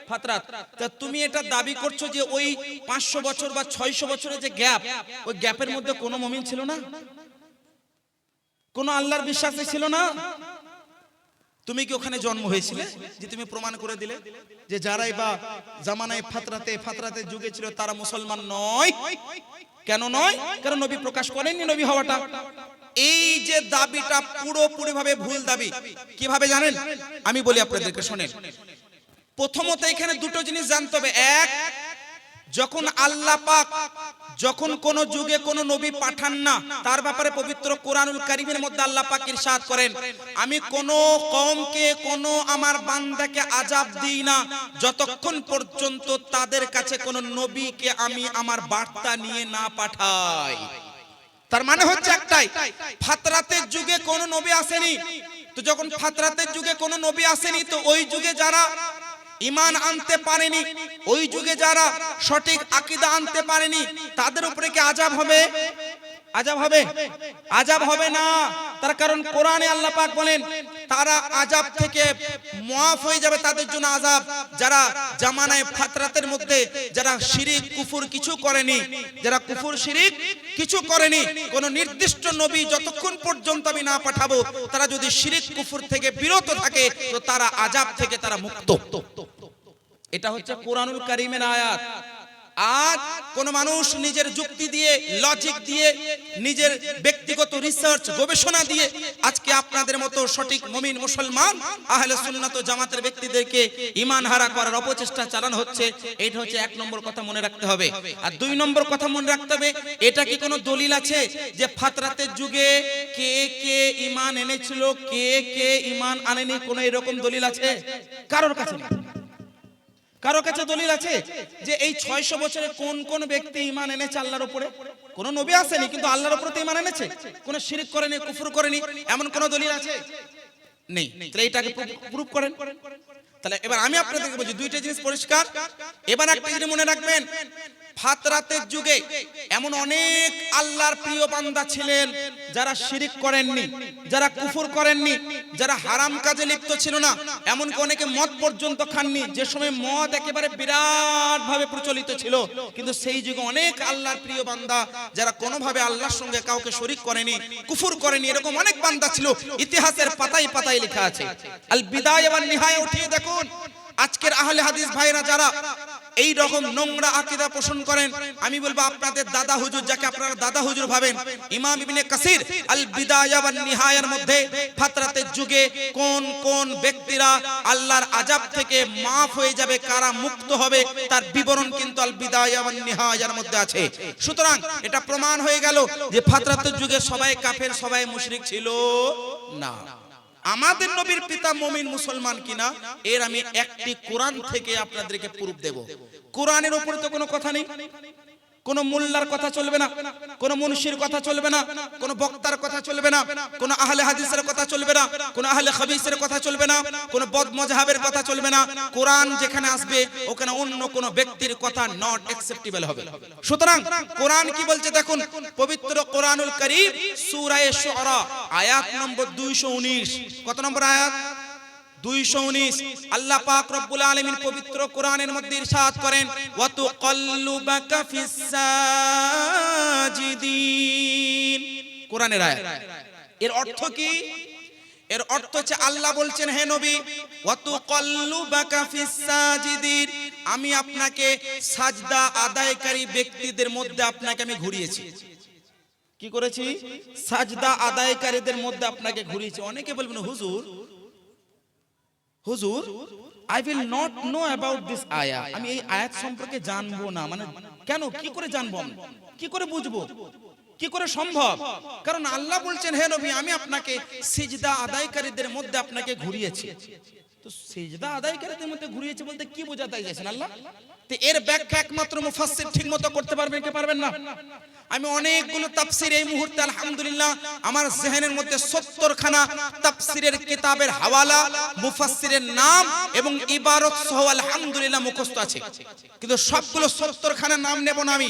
ফাতরাত। তা তুমি এটা দাবি করছো যে ওই 500 বছর বা 600 বছরের যে গ্যাপ, ওই গ্যাপের মধ্যে কোনো মুমিন ছিল না, কোন আল্লাহর বিশ্বাসী ছিল না? তুমি কি ওখানে জন্ম হয়েছিলে যে তুমি প্রমাণ করে দিলে যে যারাই বা জামানায় ফাতরাতে যুগে ছিল তারা মুসলমান নয়? কেন নয়? কারণ নবী প্রকাশ করেননি নবী হওয়াটা। এই যে দাবিটা পুরোপুরি ভাবে ভুল দাবি। কিভাবে জানেন? আমি বলি আপনাদেরকে, শুনেন। প্রথমত এখানে দুটো জিনিস জানতে হবে। এক, যখন আল্লাহ পাক যখন কোন যুগে কোন নবী পাঠান না, তার ব্যাপারে পবিত্র কোরআনুল কারীমের মধ্যে আল্লাহ পাক ইরশাদ করেন, আমি কোন কওমকে কোন আমার বান্দাকে আযাব দিই না যতক্ষণ পর্যন্ত তাদের কাছে কোন নবীকে আমি আমার বার্তা নিয়ে না পাঠাই। তার মানে হচ্ছে একটাই, ফাতরাতের যুগে কোন নবী আসেনি। তো যখন ফাতরাতের যুগে কোন নবী আসেনি, তো ওই যুগে যারা ঈমান আনতে পারেনি, ওই যুগে যারা সঠিক আকীদা আনতে পারেনি, তাদের উপরে কি আযাব হবে? আযাব হবে? আযাব হবে না। তার কারণ কোরআনে আল্লাহ পাক বলেন তারা আযাব থেকে মুআফ হয়ে যাবে, তাদের জন্য আযাব। যারা জামানায়ে ফাতরাতের মধ্যে যারা শিরিক কুফর কিছু করেনি, যারা কুফর শিরিক কিছু করেনি, কোন নির্দিষ্ট নবী যতক্ষণ পর্যন্ত আমি না পাঠাবো, তারা যদি শিরিক কুফর থেকে বিরত থাকে, তো তারা আযাব থেকে তারা মুক্ত। এটা হচ্ছে কোরআনুল কারীমের আয়াত। আর কোন মানুষ নিজের যুক্তি দিয়ে, লজিক দিয়ে, নিজের ব্যক্তিগত রিসার্চ গবেষণা দিয়ে আজকে আপনাদের মতো সঠিক মুমিন মুসলমান আহলে সুন্নাত ও জামাতের ব্যক্তিদেরকে ঈমান হারা করার অপচেষ্টা চালানো হচ্ছে। এটা হচ্ছে এক নম্বর কথা মনে রাখতে হবে। আর দুই নম্বর কথা মনে রাখতে হবে, এটা কি কোনো দলিল আছে যে ফাতরাতের যুগে কে কে ঈমান এনেছিল, কে কে ঈমান আনেনি? কোনো এরকম দলিল আছে? কারোর কাছে নেই। কারো কাছে দলিল আছে যে এই 600 বছরে কোন কোন ব্যক্তি ঈমান এনেছে আল্লাহর উপরে? কোন নবী আসেনি কিন্তু আল্লাহর উপরে তো ঈমান এনেছে, কোন শিরক করেনি, কুফর করেনি, এমন কোন দলিল আছে? নেই। তাহলে এটাকে প্রুফ করেন। তাহলে এবার আমি আপনাদেরকে বলছি দুইটা জিনিস পরিষ্কার। এবার একটা জিনিস মনে রাখবেন, ফাতরাতের যুগে এমন অনেক আল্লাহর প্রিয় বান্দা ছিলেন যারা শিরিক করেননি, যারা কুফর করেননি, যারা হারাম কাজে লিপ্ত ছিল না, এমনকি অনেকে মদ পর্যন্ত খাননি। যে সময় মদ একেবারে বিরাট ভাবে প্রচলিত ছিল, কিন্তু সেই যুগে অনেক আল্লাহর প্রিয় বান্দা যারা কোনোভাবে আল্লাহর সঙ্গে কাউকে শরীক করেনি, কুফর করেনি, এরকম অনেক বান্দা ছিল। ইতিহাসের পাতায় পাতায় লেখা আছে। আল বিদায়া ওয়ান নিহায়া উঠিয়ে দেখুন, আজকের আহলে হাদিস ভাইরা যারা এই রকম নোংরা আকীদা পোষণ করেন, আমি বলবো আপনাদের দাদা হুজুর, যাকে আপনারা দাদা হুজুর ভাবেন, ইমাম ইবনে কাসির আল বিদায়া ওয়ান নিহায়ার মধ্যে ফাতরাতের যুগে কোন কোন ব্যক্তিরা আল্লাহর আযাব থেকে মাফ হয়ে যাবে, কারা মুক্ত হবে, তার বিবরণ কিন্তু আল বিদায়া ওয়ান নিহায়ার মধ্যে আছে। সুতরাং এটা প্রমাণ হয়ে গেল যে ফাতরাতের যুগে সবাই কাফের, সবাই মুশরিক ছিল না। আমাদের নবীর পিতা মুমিন মুসলমান কিনা, এর আমি একটি কোরআন থেকে আপনাদেরকে প্রুফ দেব। কোরআনের উপরে তো কোনো কথা নেই, কোন মোল্লার কথা চলবে না, কোন মুনশির কথা চলবে না, কোন বক্তার কথা চলবে না, কোন আহলে হাদিসের কথা চলবে না, কোন আহলে হাদিসের কথা চলবে না, কোন বদ মযহাবের কথা চলবে না। কোরআন যেখানে আসবে ওখানে অন্য কোন ব্যক্তির কথা নট অ্যাকসেপ্টেবল হবে। সুতরাং কোরআন কি বলছে দেখুন, পবিত্র কোরআনুল কারীম সূরা শুআরা আয়াত নম্বর 219। কত নম্বর আয়াত? 219। আল্লাহ পাক রব্বুল আলামিন পবিত্র কোরআনের মধ্যে ইরশাদ করেন, ওয়া তুকাল্লুবাকা ফিস সাজিদিন। কোরআনের আয়াত। এর অর্থ কি? এর অর্থ হচ্ছে আল্লাহ বলছেন, হে নবী, ওয়া তুকাল্লুবাকা ফিস সাজিদিন, আমি আপনাকে সাজদা আদায়কারী ব্যক্তিদের মধ্যে আপনাকে আমি ঘুরিয়েছি। কি করেছি? সাজদা আদায়কারীদের মধ্যে আপনাকে ঘুরিয়েছি। অনেকে বলবেন, হুজুর হুজুর I will not know about this ayah, আমি এই আয়াত সম্পর্কে জানবো না। মানে কেন? কি করে জানবো? কি করে বুঝবো? কি করে সম্ভব? কারণ আল্লাহ বলছেন, হে নবী, আমি আপনাকে সিজদা আদায়কারীদের মধ্যে আপনাকে ঘুরিয়েছি। তো সিজদা আদায়কারীদের মধ্যে ঘুরিয়েছে বলতে কি বোঝাতে চাইছেন আল্লাহ? তো এর ব্যাখ্যা একমাত্র মুফাসসির ঠিকমতো করতে পারবেন, কে পারবেন না? আমি অনেকগুলো তাফসীর এই মুহূর্তে আলহামদুলিল্লাহ আমার জেহেনের মধ্যে 70 খানা তাফসীরের কিতাবের হাওয়ালা, মুফাসসিরের নাম এবং ইবারত সহ আলহামদুলিল্লাহ মুখস্থ আছে। কিন্তু সবগুলো 70 খানা নাম নেব না, আমি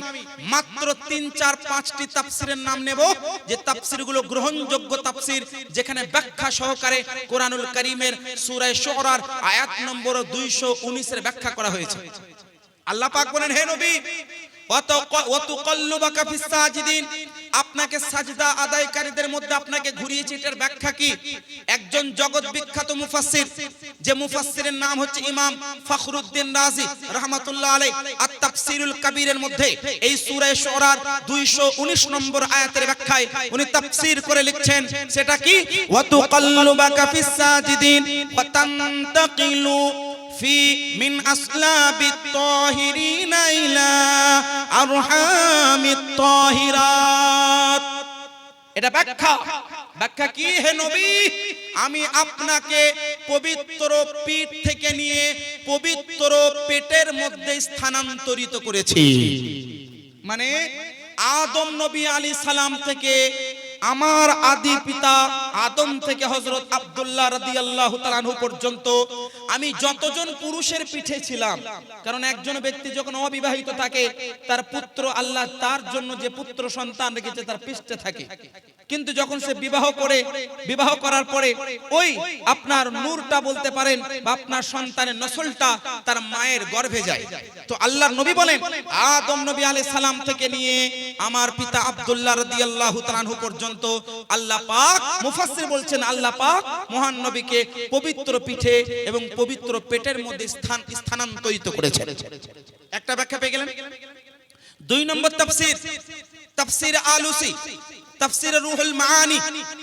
মাত্র 3, 4, 5টি তাফসীরের নাম নেব, যে তাফসীরগুলো গ্রহণযোগ্য তাফসীর, যেখানে ব্যাখ্যা সহকারে কোরআনুল কারীমের সূরা শুআরার আয়াত নম্বর 219 এর ব্যাখ্যা করা হয়েছে। আল্লাহ পাক বলেন, হে নবী, ওয়া তুকাল্লুবাকা ফিস সাজিদিন, আপনাকে সাজদা আদায়কারীদের মধ্যে আপনাকে ঘুরিয়েছি। এটার ব্যাখ্যা কি? একজন জগৎ বিখ্যাত মুফাসসির, যে মুফাসসিরের নাম হচ্ছে ইমাম ফখরুদ্দিন রাজি রাহমাতুল্লাহ আলাইহি, আত-তাফসীরুল কাবীরের মধ্যে এই সূরা শুআরার 219 নম্বর আয়াতের ব্যাখ্যায় উনি তাফসীর করে লিখছেন, সেটা কি? ওয়া তুকাল্লুবাকা ফিস সাজিদিন ওয়া তানতাকিলু ফি মিন আসলাবিত তাহিরিনা ইলা আরহামিত তাহিরাত। এটা ব্যাখ্যা কি? হে নবী, আমি আপনাকে পবিত্র পিঠ থেকে নিয়ে পবিত্র পেটের মধ্যে স্থানান্তরিত করেছি। মানে আদম নবী আলাইহিস সালাম থেকে আমার আদি পিতা আদম থেকে হযরত আব্দুল্লাহ রাদিয়াল্লাহু তাআলা আনহু পর্যন্ত আমি যতজন পুরুষের পিঠে ছিলাম, কারণ একজন ব্যক্তি যখন অবিবাহিত থাকে তার পুত্র আল্লাহ তার জন্য যে পুত্র সন্তান রেখেছে তার পৃষ্ঠে থাকে, কিন্তু যখন সে বিবাহ করার পরে ওই আপনার নূরটা বলতে পারেন বা আপনার সন্তানের নসলটা তার মায়ের গর্ভে যায়। তো আল্লাহর নবী বলেন আদম নবী আলাইহিস সালাম থেকে নিয়ে আমার পিতা আব্দুল্লাহ রাদিয়াল্লাহু তাআলা আনহু পর্যন্ত আল্লাহ পাক, মুফাসসির বলছেন আল্লাহ পাক মহান নবীকে পবিত্র পিঠে এবং পবিত্র পেটের মধ্যে স্থানান্তরিত করেছেন। একটা ব্যাখ্যা পেয়ে গেলেন। দুই নম্বর তাফসীর আলুসি, তাফসীর রুহুল মাআনি,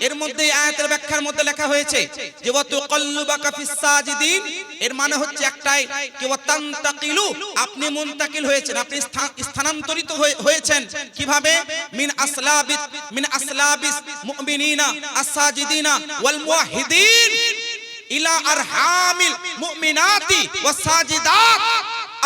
এর মধ্যে আয়াতের ব্যাখ্যার মধ্যে লেখা হয়েছে যে ওয়া তুকাল্লুবাকা ফিস সাজিদিন, এর মানে হচ্ছে একটাই যে ওয়া তানতাকিলু, আপনি মুনতাকিল হয়েছেন, আপনি স্থানান্তরিত হয়েছেন কিভাবে? মিন আসলাবিস মুমিনিনা আস-সাজিদিনা ওয়াল মুওয়াহিদিন ইলা আরহামিল মুমিনাতি ওয়াস সাজিদাত।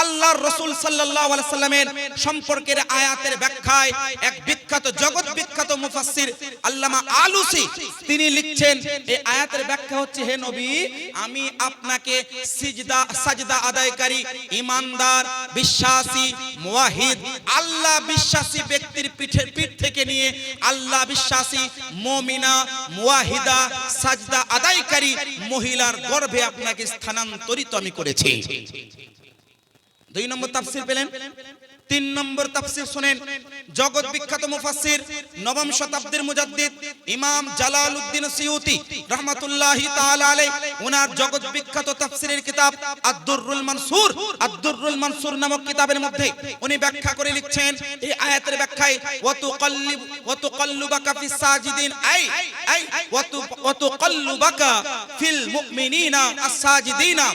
আল্লাহর রাসূল সাল্লাল্লাহু আলাইহি সাল্লামের সম্পর্কের আয়াতের ব্যাখ্যায় এক বিখ্যাত জগৎ বিখ্যাত মুফাসসির আল্লামা আলুসি তিনি লিখছেন এই আয়াতের ব্যাখ্যা হচ্ছে, হে নবী, আমি আপনাকে সাজদা আদায়কারী, ঈমানদার, বিশ্বাসী, মুওয়াহিদ, আল্লাহ বিশ্বাসী ব্যক্তির পিঠ থেকে নিয়ে আল্লাহ বিশ্বাসী মুমিনা, মুওয়াহিদা, সাজদা আদায়কারী মহিলার গর্ভে আপনাকে স্থানান্তরিত আমি করেছি। দুই নম্বর তাফসীর পেলেন। তিন নম্বর তাফসীর শুনেন, জগৎ বিখ্যাত মুফাসসির নবম শতাব্দীর মুজাদ্দিদ ইমাম জালালউদ্দিন সিয়ুতি রাহমাতুল্লাহি তাআলা আলাইহি, ওনার জগৎ বিখ্যাত তাফসীরের কিতাব আদ-দুররুল মানসুর নামক কিতাবের মধ্যে উনি ব্যাখ্যা করে লিখছেন এই আয়াতের ব্যাখ্যায় ওয়া তুকাল্লুবাকা ফিস সাজিদিন ওয়া তুকাল্লুবাকা ফিল মুমিনিনা আস-সাজিদিনা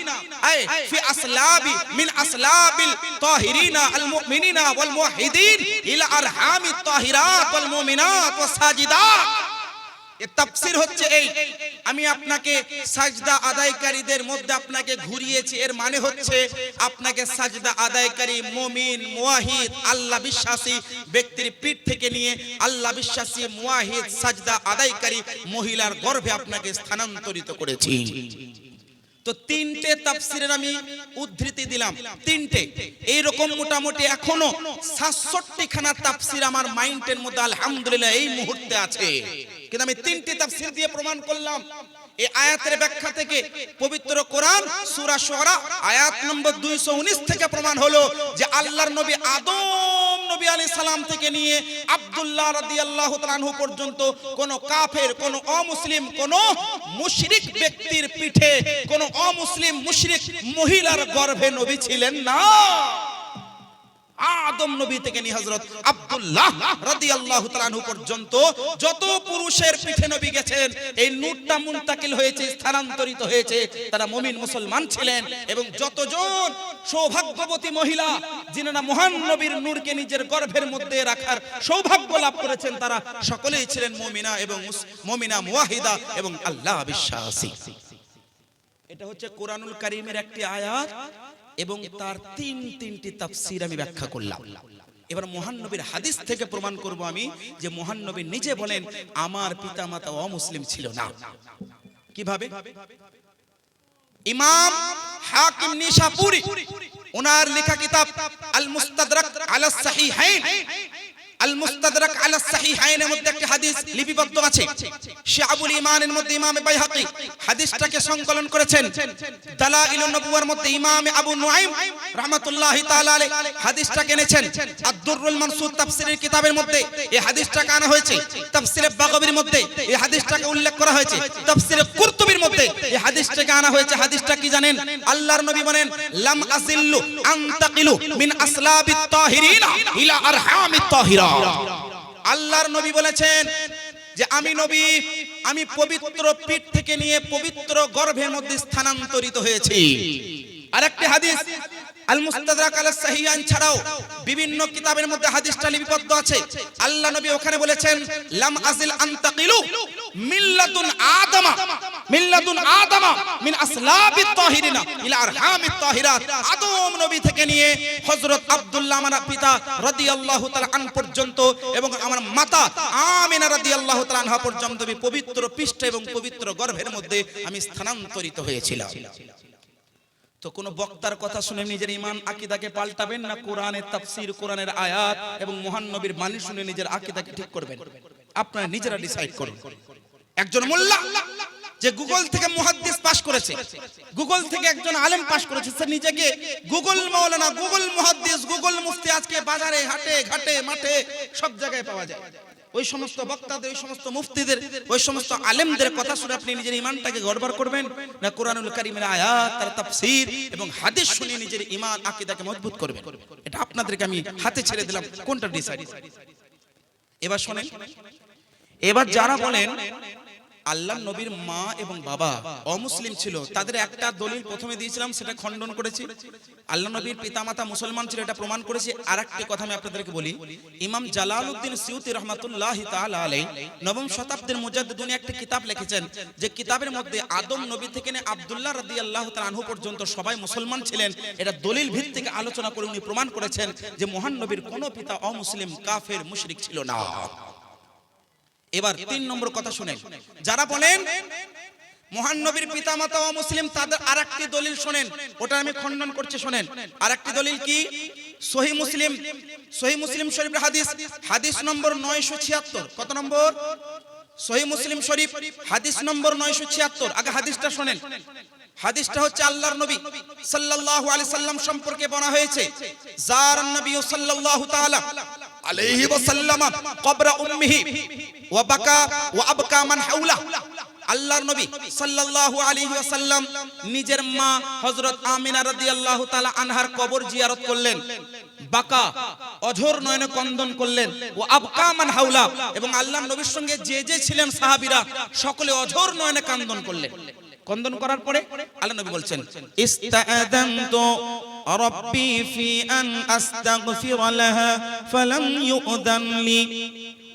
ফি আসলাবি মিন আসলাবিল তাহিরিনা আল মুমিনিনা ওয়াল মুওয়াহিদিন ইলা আরহামিত তাহিরাত ওয়াল মুমিনাত ওয়াস সাজিদাত। এর তাফসীর হচ্ছে এই, আমি আপনাকে সাজদা আদায়কারীদের মধ্যে আপনাকে ঘুরিয়েছি, এর মানে হচ্ছে আপনাকে সাজদা আদায়কারী মুমিন, মুওয়াহিদ, আল্লাহ বিশ্বাসী ব্যক্তির পিঠ থেকে নিয়ে আল্লাহ বিশ্বাসী, মুওয়াহিদ, সাজদা আদায়কারী মহিলার গর্ভে আপনাকে স্থানান্তরিত করেছি। তো তিনটে তাফসীরের আমি উদ্ধৃতি দিলাম, তিনটে এইরকম মোটামুটি এখনো ৬৭ খানা তাফসীর আমার মাইন্ডের মধ্যে আলহামদুলিল্লাহ এই মুহূর্তে আছে, কিন্তু আমি তিনটে তাফসীর দিয়ে প্রমাণ করলাম। এই আয়াতের ব্যাখ্যা থেকে পবিত্র কোরআন সূরা শুআরা আয়াত নম্বর 219 থেকে প্রমাণ হলো যে আল্লাহর নবী আদম নবী আলাইহিস সালাম থেকে নিয়ে আব্দুল্লাহ রাদিয়াল্লাহু তাআলা আনহু পর্যন্ত কোন কাফের, কোন অমুসলিম, কোন মুশরিক ব্যক্তির পিঠে কোন অমুসলিম মুশরিক মহিলার গর্ভে নবী ছিলেন না। আদম নবী থেকে নিয়ে হযরত আব্দুল্লাহ রাদিয়াল্লাহু তাআলা আনহু পর্যন্ত যত পুরুষের পিঠে নবী গেছেন, এই নূরটা মুনতাকিল হয়েছে, স্থানান্তরিত হয়েছে, তারা মুমিন মুসলমান ছিলেন। এবং যতজন সৌভাগ্যবতী মহিলা যিনারা মহান নবীর নূরকে নিজের গর্ভের মধ্যে রাখার সৌভাগ্য লাভ করেছেন, তারা সকলেই ছিলেন মুমিনা, মুওয়াহিদা এবং আল্লাহ বিশ্বাসী। এটা হচ্ছে কোরআনুল কারীমের একটি আয়াত এবং তার তিনটি তাফসীর আমি ব্যাখ্যা করলাম। এবার মহান নবীর হাদিস থেকে প্রমাণ করব আমি যে মহান নবী নিজে বলেন আমার পিতামাতা অমুসলিম ছিল না। কিভাবে? ইমাম হাকিম নিশাপুরি ওনার লেখা কিতাব আল মুস্তাদরাক আলা সাহিহাইন, আল মুস্তাদরাক আলা সাহিহাইনের মধ্যে একটা হাদিস লিপিবদ্ধ আছে। শাআবুল ঈমানের মধ্যে ইমাম বাইহাকী হাদিসটাকে সংকলন করেছেন। দালাইলুন নবুওয়ার মধ্যে ইমাম আবু নুআইম রাহমাতুল্লাহি তাআলা আলাইহি হাদিসটাকে এনেছেন। আদ-দুররুল মানসুর তাফসীরের কিতাবের মধ্যে এই হাদিসটাকে আনা হয়েছে। তাফসীরে বাগাবীর মধ্যে এই হাদিসটাকে উল্লেখ করা হয়েছে। তাফসীরে কুরতুবীর মধ্যে এই হাদিসটাকে আনা হয়েছে। হাদিসটা কি জানেন? আল্লাহর নবী বলেন লাম আসিল্লু আনতাকিলু মিন আসলাবিত তাহিরিনা ইলা আরহামিত তাহিরা। আল্লাহর নবী বলেছেন যে আমি নবী, আমি পবিত্র পিঠ থেকে নিয়ে পবিত্র গর্ভের মধ্যে স্থানান্তরিত হয়েছি। আরেকটি হাদিস আল মুস্তাদরাক আলা সাহিহান ছাড়াও বিভিন্ন কিতাবের মধ্যে হাদিসটা লিপিবদ্ধ আছে। আল্লাহ নবী ওখানে বলেছেন লাম আজিল আনতাকিলু মিল্লাতুন আদামা মিন আসলাবিত তাহিরিনা ইলা আরহামিত তাহিরাত। আদম নবী থেকে নিয়ে হযরত আব্দুল্লাহ আমার পিতা রাদিয়াল্লাহু তাআলা আন পর্যন্ত এবং আমার মাতা আমিনা রাদিয়াল্লাহু তাআলা আনহা পর্যন্ত আমি পবিত্র পৃষ্ঠ এবং পবিত্র গর্ভের মধ্যে আমি স্থানান্তরিত হয়েছিলাম। তো কোন বক্তার কথা শুনে নিজের ঈমান আকীদাকে পাল্টাবেন না কোরআনের তাফসীর, কোরআনের আয়াত এবং মহান নবীর বাণী শুনে নিজের আকীদাকে ঠিক করবেন? আপনারা নিজেরা ডিসাইড করুন। একজন মোল্লা যে গুগল থেকে মুহাদ্দিস পাস করেছে, গুগল থেকে একজন আলেম পাস করেছে, সে নিজেকে গুগল মাওলানা, গুগল মুহাদ্দিস, গুগল মুফতি আজকে বাজারে হাটে ঘাটে মাঠে সব জায়গায় পাওয়া যায়। ওই সমস্ত বক্তাদের, ওই সমস্ত মুফতিদের, ওই সমস্ত আলেমদের কথা শুনে আপনি নিজের ঈমানটাকে গড়বড় করবেন না কোরআনুল কারীমের আয়াত, তার তাফসীর এবং হাদিস শুনে নিজের ঈমান আকীদাকে মজবুত করবেন? এটা আপনাদেরকে আমি হাতে ছেড়ে দিলাম, কোনটা ডিসাইড। এবার শুনেন, এবার যারা বলেন আল্লাহর নবীর মা এবং বাবা অমুসলিম ছিল, তাদের একটা দলিল প্রথমে দিয়েছিলাম, সেটা খণ্ডন করেছি। আল্লাহর নবীর পিতামাতা মুসলমান ছিল, এটা প্রমাণ করেছি। আরেকটি কথা আমি আপনাদেরকে বলি, ইমাম জালালউদ্দিন সিউতি রাহমাতুল্লাহি তাআলা আলাইহি নবম শতাব্দীর মুজাদ্দিদ একটি কিতাব লিখেছেন, যে কিতাবের মধ্যে আদম নবী থেকে নিয়ে আব্দুল্লাহ রাদিয়াল্লাহু তাআলা আনহু পর্যন্ত সবাই মুসলমান ছিলেন। এটা দলিল ভিত্তিক আলোচনা করে উনি প্রমাণ করেছেন যে মহান নবীর কোনো পিতা অমুসলিম, কাফের, মুশরিক ছিল না। এবার 3 নম্বর কথা শুনেন, যারা বলেন মহান নবীর পিতামাতা অমুসলিম, তাদের আরেকটি দলিল শুনেন, ওটা আমি খণ্ডন করছি। শুনেন আরেকটি দলিল কি, সহিহ মুসলিম শরীফের হাদিস, হাদিস নম্বর 976। কত নম্বর? সহিহ মুসলিম শরীফ হাদিস নম্বর 976। আগে হাদিসটা শুনেন। হাদিসটা হচ্ছে আল্লাহর নবী সাল্লাল্লাহু আলাইহি সাল্লাম সম্পর্কে বলা হয়েছে, জারান নবী সাল্লাল্লাহু তাআলা আলাইহি ওয়াসাল্লাম কবর উম্মিহি ওয়া বাকা ওয়া আবকা মান হাওলা। আল্লাহর নবী সাল্লাল্লাহু আলাইহি ওয়াসাল্লাম নিজের মা হযরত আমিনা রাদিয়াল্লাহু তাআলা আনহার কবর জিয়ারত করলেন, বাকা অঝোর নয়নে ক্রন্দন করলেন, ওয়া আবকা মান হাওলা এবং আল্লাহর নবীর সঙ্গে যে যে ছিলেন সাহাবীরা সকলে অঝোর নয়নে ক্রন্দন করলেন। ক্রন্দন করার পরে আল্লাহর নবী বলছেন, ইস্তাআযানতু রাব্বি ফি আন আস্তাগফির লাহা ফালাম ইউদান লি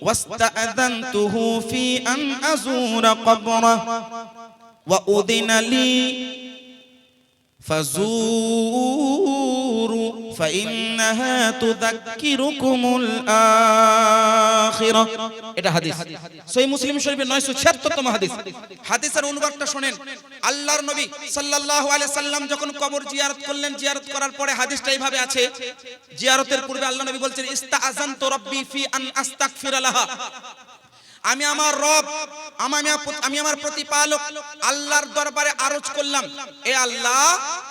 ওয়াস্তাআযানতুহু ফি আন আযুরা কবরাহু ওয়া উযিনা লি ফাযুরু ফাইন্নাহা তুযাক্কিরুকুমুল আখিরাহ। এটা হাদিস সহিহ মুসলিম শরীফের 976তম হাদিস। হাদিসের অনুবাদটা শুনেন। আল্লাহর নবী সাল্লাল্লাহু আলাইহি সাল্লাম যখন কবর জিয়ারত করলেন, জিয়ারত করার পরে হাদিসটা এইভাবে আছে, জিয়ারতের পূর্বে আল্লাহর নবী বলছেন, ইস্তাআযানতু রাব্বি ফি আন আস্তাগফির লাহা, আমি আমার রব, আমি আমার প্রতিপালক আল্লাহর দরবারে আরজ করলাম, এ আল্লাহ,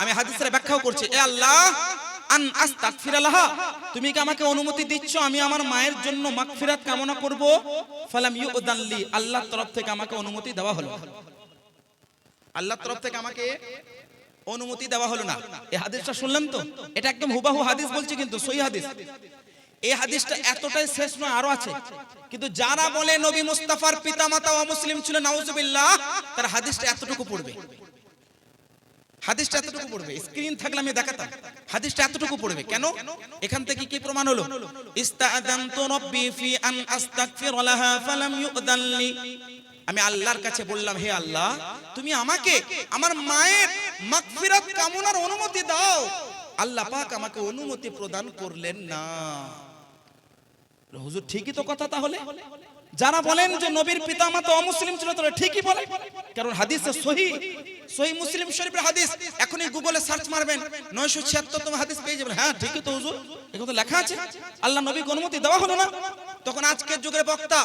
আমি হাদিসের ব্যাখ্যাও করছি, এ আল্লাহ আন আস্তাগফির লাহা, তুমি কি আমাকে অনুমতি দিচ্ছ আমি আমার মায়ের জন্য মাগফিরাত কামনা করব? ফালাম ইউদান লি, আল্লাহর তরফ থেকে আমাকে অনুমতি দেওয়া হলো। আল্লাহর তরফ থেকে আমাকে অনুমতি দেওয়া হলো না। এই হাদিসটা শুনলেন তো? এটা একদম হুবাহু হাদিস বলছি, কিন্তু সহিহ হাদিস। এই হাদিসটা এতটাই শেষ নয়, আরো আছে। কিন্তু যারা বলে নবী মুস্তাফার পিতামাতা অমুসলিম ছিল, নাউজুবিল্লাহ, তারা হাদিসটা এতটুকু পড়বে, হাদিসটা এতটুকু পড়বে। স্ক্রিন থাকলে আমি দেখাতাম, হাদিসটা এতটুকু পড়বে। কেন? এখান থেকে কি প্রমাণ হলো? ইস্তাআযানতু রাব্বি ফি আন আস্তাগফির লাহা ফালাম ইউদান লি, আমি আল্লাহর কাছে বললাম, হে আল্লাহ, তুমি আমাকে আমার মায়ের মাগফিরাত কামনার অনুমতি দাও। আল্লাহ পাক আমাকে অনুমতি প্রদান করলেন না। হুজুর ঠিকই তো কথা। তাহলে যারা বলেন যে নবীর পিতামাতা অমুসলিম ছিল, তারা ঠিকই বলে, কারণ হাদিসে সহিহ মুসলিম শরীফের হাদিস। এখনই গুগলে সার্চ মারবেন, 976তম হাদিস পেয়ে যাবেন। হ্যাঁ ঠিকই তো হুজুর, এখানে তো লেখা আছে আল্লাহ নবীকে অনুমতি দেওয়া হলো না। তখন আজকের যুগের বক্তা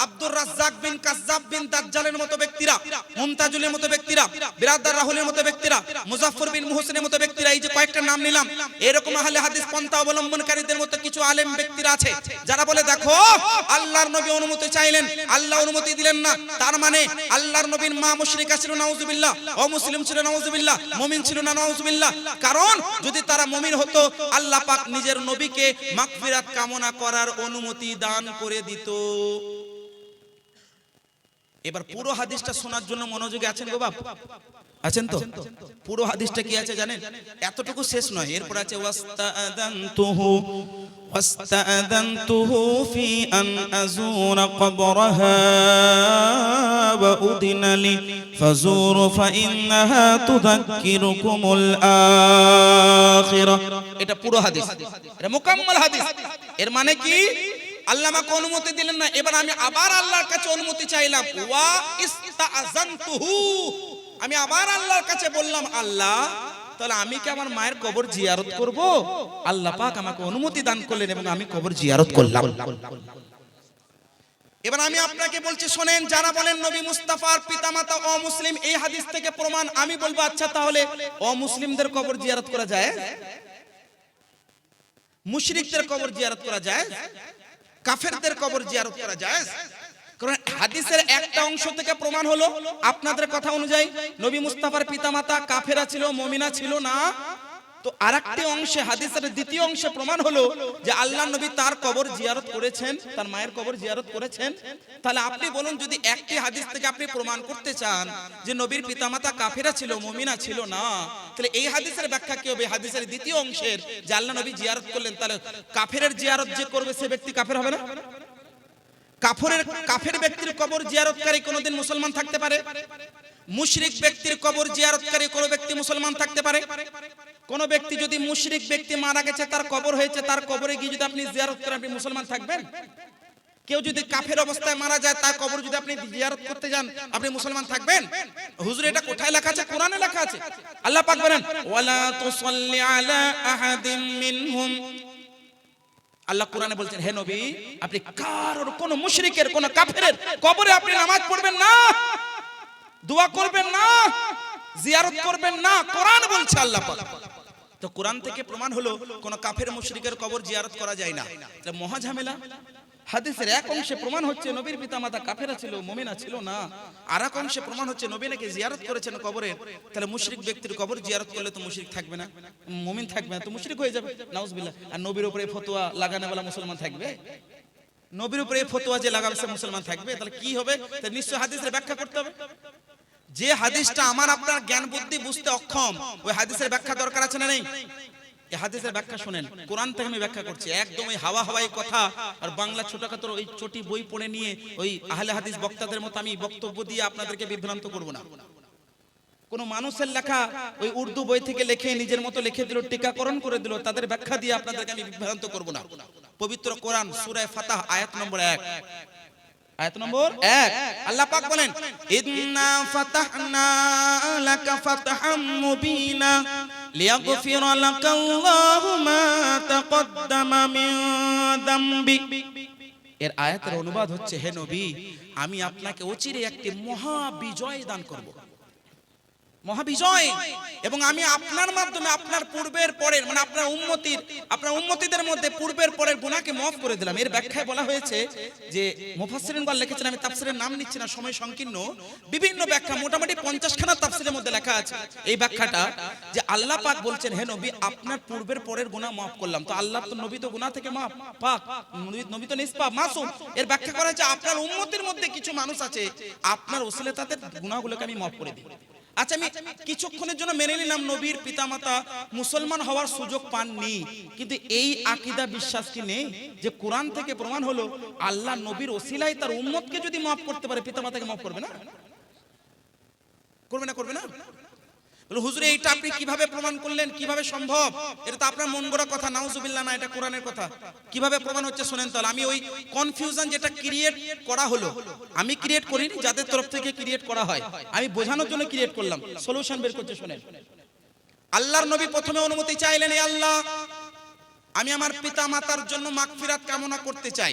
আব্দুর রাজ্জাক বিন কাজ্জাব বিন দাজ্জালের মতো ব্যক্তিরা, মুমতাজুলের মতো ব্যক্তিরা, বিরাদার রাহুলের মতো ব্যক্তিরা, মুজাফফর বিন মুহসিনের মতো ব্যক্তিরা, এই যে কয়েকটা নাম নিলাম, এরকম আহলে হাদিস পন্থা অবলম্বনকারীদের মতো কিছু আলেম ব্যক্তিরা আছে যারা বলে, দেখো আল্লাহর নবী অনুমতি চাইলেন, আল্লাহ অনুমতি দিলেন না, তার মানে আল্লাহর নবীর মা মুশরিকা ছিল, নাউজুবিল্লাহ, অমুসলিম ছিল, নাউজুবিল্লাহ, মুমিন ছিল না, নাউজুবিল্লাহ। কারণ যদি তারা মুমিন হতো, আল্লাহ পাক নিজের নবীকে মাগফিরাত কামনা করার অনুমতি দান করে দিত। এবার পুরো হাদিসটা শোনার জন্য মনোযোগী আছেন গো বাপ? আছেন তো? পুরো হাদিসটা কি আছে জানেন? এতটুকু শেষ নয়, এরপর আছে ওয়াস্তাআযানতুহু ফি আন আযুরা কবরহা ওয়া উদিনা লি ফাযুরু ফাইন্নাহা তুযাক্কিরুকুমুল আখিরাহ। এটা পুরো হাদিস, এটা মুকাম্মাল হাদিস। এর মানে কি? আল্লাহ আমাকে অনুমতি দিলেন না, এবার আমি আবার আল্লাহর কাছে অনুমতি চাইলাম। ওয়া ইস্তাআযানতুহু, আমি আবার আল্লাহর কাছে বললাম, আল্লাহ তাহলে আমি কি আমার মায়ের কবর জিয়ারত করব? আল্লাহ পাক আমাকে অনুমতি দান করলেন এবং আমি কবর জিয়ারত করলাম। এবার আমি আপনাকে বলছি শোনেন, যারা বলেন নবী মুস্তাফার পিতামাতা অমুসলিম, এই হাদিস থেকে প্রমাণ। আমি বলবো আচ্ছা তাহলে অমুসলিমদের কবর জিয়ারত করা যায়? মুশরিকদের কবর জিয়ারত করা যায়? কাফেরদের কবর জিয়ারত করা যায়? কারণ হাদিসের একটা অংশ থেকে প্রমাণ হলো আপনাদের কথা অনুযায়ী নবী মুস্তাফার পিতামাতা কাফেরা ছিল, মুমিনা ছিল না। তো আরেকটি অংশে, হাদিসের দ্বিতীয় অংশে প্রমাণ হলো যে আল্লাহর নবী তার কবর জিয়ারত করেছেন, তার মায়ের কবর জিয়ারত করেছেন। তাহলে আপনি বলুন, যদি একটি হাদিস থেকে আপনি প্রমাণ করতে চান যে নবীর পিতামাতা কাফেরা ছিল, মুমিনা ছিল না, তাহলে এই হাদিসের ব্যাখ্যা কি হবে? হাদিসের দ্বিতীয় অংশের যে আল্লাহ নবী জিয়ারত করলেন, তাহলে কাফেরের জিয়ারত যে করবে সে ব্যক্তি কাফের হবে না? কাফের ব্যক্তির কবর জিয়ারতকারী কোনদিন মুসলমান থাকতে পারে? মুশরিক ব্যক্তির কবর জিয়ারতকারী কোন ব্যক্তি মুসলমান থাকতে পারে? কোন ব্যক্তি যদি মুশরিক ব্যক্তি মারা গেছে, তার কবর হয়েছে, তার কবরে গিয়ে যদি আপনি জিয়ারত করেন, আপনি মুসলমান থাকবেন? কেউ যদি কাফের অবস্থায় মারা যায়, তার কবর যদি আপনি জিয়ারত করতে যান, আপনি মুসলমান থাকবেন? হুজুর এটা কোথায় লেখা আছে? কোরআনে লেখা আছে। আল্লাহ পাক বলেন, ওয়ালা তুসাল্লি আলা আহাদিম মিনহুম। আল্লাহ কোরআনে বলছেন, হে নবী আপনি কারোর, কোন মুশরিকের, কোন কাফেরের কবরে আপনি নামাজ পড়বেন না, দোয়া করবেন না, জিয়ারত করবেন না। কোরআন বলছে আল্লাহ পাক। তো কোরআন থেকে প্রমাণ হলো কোন কাফের মুশরিকের কবর জিয়ারত করা যায় না। এটা মহা ঝামেলা। হাদিসের এক অংশে প্রমাণ হচ্ছে নবীর পিতামাতা কাফেরা ছিল, মুমিনা ছিল না। আর এক অংশে প্রমাণ হচ্ছে নবী নাকি জিয়ারত করেছেন কবরের। তাহলে মুশরিক ব্যক্তির কবর জিয়ারত করলে তো মুশরিক থাকবে না, মুমিন থাকবে না, তো মুশরিক হয়ে যাবে, নাউজুবিল্লাহ। আর নবীর উপরে ফতোয়া লাগানোওয়ালা মুসলমান থাকবে? নবীর উপরে ফতোয়া যে লাগাবে সে মুসলমান থাকবে? তাহলে কি হবে? তাহলে নিশ্চয় হাদিসের ব্যাখ্যা করতে হবে। যে হাদিসটা আমার আপনার জ্ঞান বুদ্ধি বুঝতে অক্ষম, ওই হাদিসের ব্যাখ্যা দরকার আছে না নেই? এই হাদিসের ব্যাখ্যা শুনেন, কোরআন থেকে আমি ব্যাখ্যা করছি। একদম ওই হাওয়া হাওয়াই কথা আর বাংলা ছোটখাটো ওই চটি বই পড়ে নিয়ে ওই আহলে হাদিস বক্তাদের মতো আমি বক্তব্য দিয়ে আপনাদেরকে বিভ্রান্ত করব না। কোন মানুষের লেখা ওই উর্দু বই থেকে লিখে নিজের মতো লিখে দিল, টিকাকরণ করে দিল, তাদের ব্যাখ্যা দিয়ে আপনাদেরকে আমি বিভ্রান্ত করব না। পবিত্র কোরআন সূরা ফাতাহ আয়াত নম্বর 1, আয়াত নম্বর 1 আল্লাহ পাক বলেন, ইন্না ফাতাহনা লাকা ফাতহাম মুবিনা লিয়াগফিরা লাকাল্লাহু মা তাকদ্দামা মিন যামবি। এর আয়াতের অনুবাদ হচ্ছে, হে নবী আমি আপনাকে অচিরে একটি মহা বিজয় দান করব, মহাবিজয়, এবং আমি আপনার মাধ্যমে আপনার পূর্বের পরের, মানে আপনার উম্মতিদের মধ্যে পূর্বের পরের গুনাহকে মাফ করে দিলাম। এর ব্যাখ্যায় বলা হয়েছে যে মুফাসসিরিনগণ লিখেছেন, আমি তাফসীরের নাম নিচ্ছি না, সময় সংকীর্ণ, বিভিন্ন ব্যাখ্যা, মোটামুটি 50 খানা তাফসীরের মধ্যে লেখা আছে এই ব্যাখ্যাটা, যে আল্লাহ পাক বলছেন, হে নবী আপনার পূর্বের পরের গুনাহ মাফ করলাম। তো আল্লাহ তো নবী তো গুনাহ থেকে মাফ পাক, নবী তো নিষ্পাপ মাসুম। এর ব্যাখ্যা করা হয়েছে আপনার উম্মতের মধ্যে কিছু মানুষ আছে, আপনার ওসিলায় তাদের গুনাহগুলোকে আমি মাফ করে দিই। আচ্ছা আমি কিছুক্ষণের জন্য মেনে নিলাম নবীর পিতামাতা মুসলমান হওয়ার সুযোগ পাননি, কিন্তু এই আকীদা বিশ্বাস কি নেই যে কোরআন থেকে প্রমাণ হলো আল্লাহ নবীর ওসিলায় তার উম্মতকে যদি মাফ করতে পারে, পিতামাতাকে মাফ করবে না? করবে না? করবে না? হুজুর এইটা আপনি কিভাবে প্রমাণ করলেন, কিভাবে সম্ভব? এটা তো আপনার মন গড়া কথা, নাউজুবিল্লাহ না, এটা কোরআনের কথা। কিভাবে প্রমাণ হচ্ছে শুনেন তাহলে। আমি ওই কনফিউশন যেটা ক্রিয়েট করা হলো, আমি ক্রিয়েট করিনি, যাদের তরফ থেকে ক্রিয়েট করা হয়, আমি বোঝানোর জন্য ক্রিয়েট করলাম, সলিউশন বের করতে শুনেন। আল্লাহর নবী প্রথমে অনুমতি চাইলেন, এই আল্লাহ আমি আমার পিতা মাতার জন্য মাগফিরাত কামনা করতে চাই।